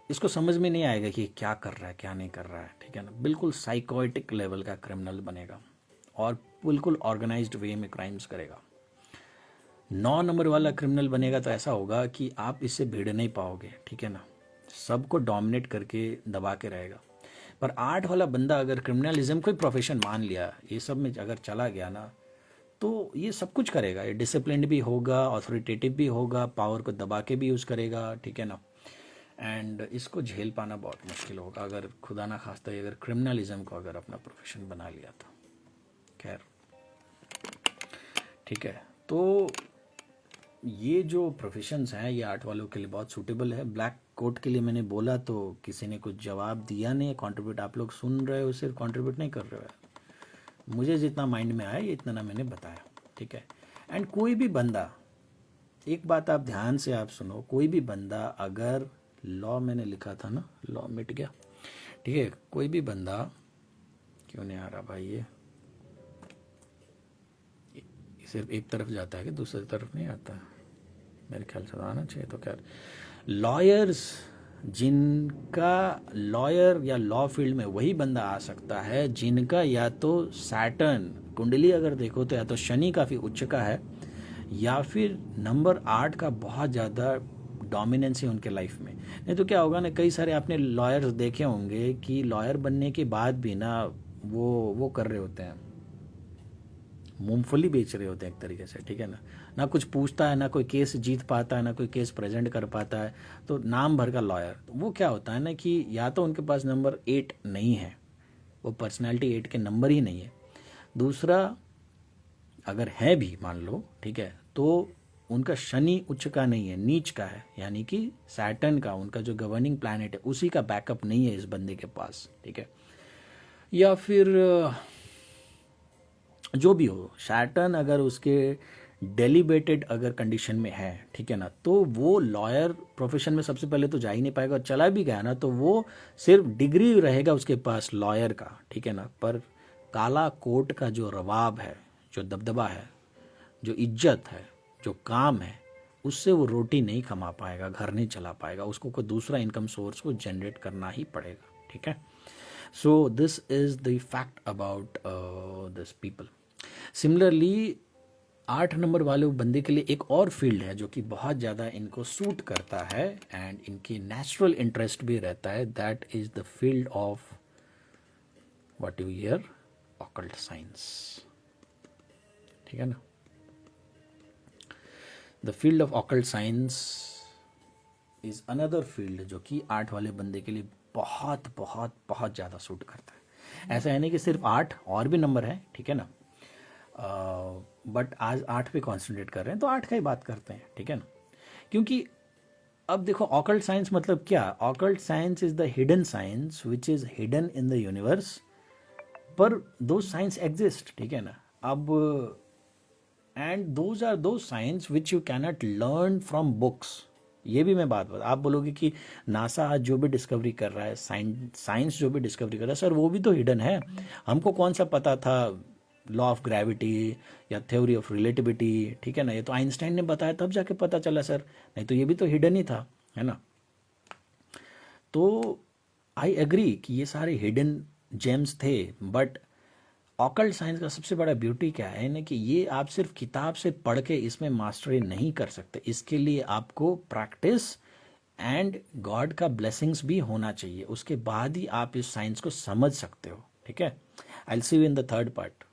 इसको समझ में नहीं आएगा कि ये क्या कर रहा है क्या नहीं कर रहा है। ठीक है ना, बिल्कुल साइकोटिक लेवल का क्रिमिनल बनेगा और बिल्कुल ऑर्गेनाइज्ड वे में क्राइम्स करेगा। 9 नंबर वाला क्रिमिनल बनेगा तो ऐसा होगा कि आप इससे भिड़ नहीं पाओगे। ठीक है ना, सबको डोमिनेट करके दबा के रहेगा। पर 8 वाला बंदा अगर क्रिमिनलिज्म को प्रोफेशन मान लिया, ये सब में अगर चला गया ना, तो ये सब कुछ करेगा। ये डिसिप्लिन भी होगा, ऑथोरिटेटिव भी होगा, पावर को दबा के भी यूज़ करेगा। ठीक है ना, एंड इसको झेल पाना बहुत मुश्किल होगा अगर खुदा ना खास्ता अगर क्रिमिनलिज्म को अगर अपना प्रोफेशन बना लिया तो। खैर, ठीक है, तो ये जो प्रोफेशंस हैं ये 8 वालों के लिए बहुत सूटेबल है। ब्लैक कोट के लिए मैंने बोला तो किसी ने कुछ जवाब दिया नहीं। कंट्रीब्यूट आप लोग सुन रहे हो, सिर्फ कंट्रीब्यूट नहीं कर रहे हो। मुझे जितना माइंड में आया ये इतना ना मैंने बताया। ठीक है, एंड कोई भी बंदा, एक बात आप ध्यान से आप सुनो, कोई भी बंदा अगर लॉ, मैंने लिखा था ना, लॉ मिट गया। ठीक है, कोई भी बंदा, क्यों नहीं आ रहा भाई ये सिर्फ एक तरफ जाता है कि दूसरी तरफ नहीं आता? मेरे ख्याल से आना चाहिए। तो क्या लॉयर्स, जिनका लॉयर या लॉ फील्ड में वही बंदा आ सकता है जिनका या तो सैटर्न कुंडली अगर देखो तो या तो शनि काफ़ी उच्च का है, या फिर नंबर 8 का बहुत ज़्यादा डोमिनेंस है उनके लाइफ में। नहीं तो क्या होगा ना, कई सारे आपने लॉयर्स देखे होंगे कि लॉयर बनने के बाद भी ना वो कर रहे होते हैं, मूंगफली बेच रहे होते हैं एक तरीके से। ठीक है ना, ना कुछ पूछता है, ना कोई केस जीत पाता है, ना कोई केस प्रेजेंट कर पाता है, तो नाम भर का लॉयर। वो क्या होता है ना कि या तो उनके पास नंबर 8 नहीं है, वो पर्सनैलिटी 8 के नंबर ही नहीं है। दूसरा, अगर है भी मान लो, ठीक है, तो उनका शनि उच्च का नहीं है, नीच का है, यानी कि सैटर्न का, उनका जो गवर्निंग प्लैनेट है उसी का बैकअप नहीं है इस बंदे के पास। ठीक है, या फिर जो भी हो, सैटर्न अगर उसके डेलिबेटेड अगर कंडीशन में है, ठीक है ना, तो वो लॉयर प्रोफेशन में सबसे पहले तो जा ही नहीं पाएगा, और चला भी गया ना तो वो सिर्फ डिग्री रहेगा उसके पास लॉयर का। ठीक है ना, पर काला कोट का जो रवाब है, जो दबदबा है, जो इज्जत है, जो काम है, उससे वो रोटी नहीं कमा पाएगा, घर नहीं चला पाएगा, उसको कोई दूसरा इनकम सोर्स को जनरेट करना ही पड़ेगा। ठीक है, so this is the fact about this people. Similarly 8 number वाले बंदे के लिए एक और फील्ड है जो कि बहुत ज़्यादा इनको सूट करता है एंड इनकी नेचुरल इंटरेस्ट भी रहता है, that is the field of what you here, occult science. ठीक है ना, the field of occult science is another field जो कि 8 वाले बंदे के लिए बहुत बहुत बहुत ज़्यादा सूट करता है। ऐसा है नहीं कि सिर्फ 8, और भी नंबर है। ठीक है ना, बट आज 8 पे कॉन्सेंट्रेट कर रहे हैं तो 8 का ही बात करते हैं। ठीक है ना, क्योंकि अब देखो ऑकल्ट साइंस मतलब क्या, occult science is the hidden science which is hidden in the universe, पर दो साइंस एग्जिस्ट। ठीक है ना, अब एंड दोज आर दो science which you cannot learn from books. ये भी मैं बात बता, आप बोलोगे कि नासा आज जो भी डिस्कवरी कर रहा है, साइंस जो भी डिस्कवरी कर रहा है, सर वो भी तो हिडन है। हमको कौन सा पता था लॉ ऑफ ग्रेविटी या थ्योरी ऑफ रिलेटिविटी? ठीक है ना, ये तो आइंस्टाइन ने बताया तब जाके पता चला सर, नहीं तो ये भी तो हिडन ही था, है ना। तो आई एग्री कि ये सारे हिडन जेम्स थे, बट ऑकल्ट साइंस का सबसे बड़ा ब्यूटी क्या है ना कि ये आप सिर्फ किताब से पढ़ के इसमें मास्टरी नहीं कर सकते, इसके लिए आपको प्रैक्टिस एंड गॉड का ब्लेसिंग्स भी होना चाहिए, उसके बाद ही आप इस साइंस को समझ सकते हो। ठीक है, I will see you in the third part.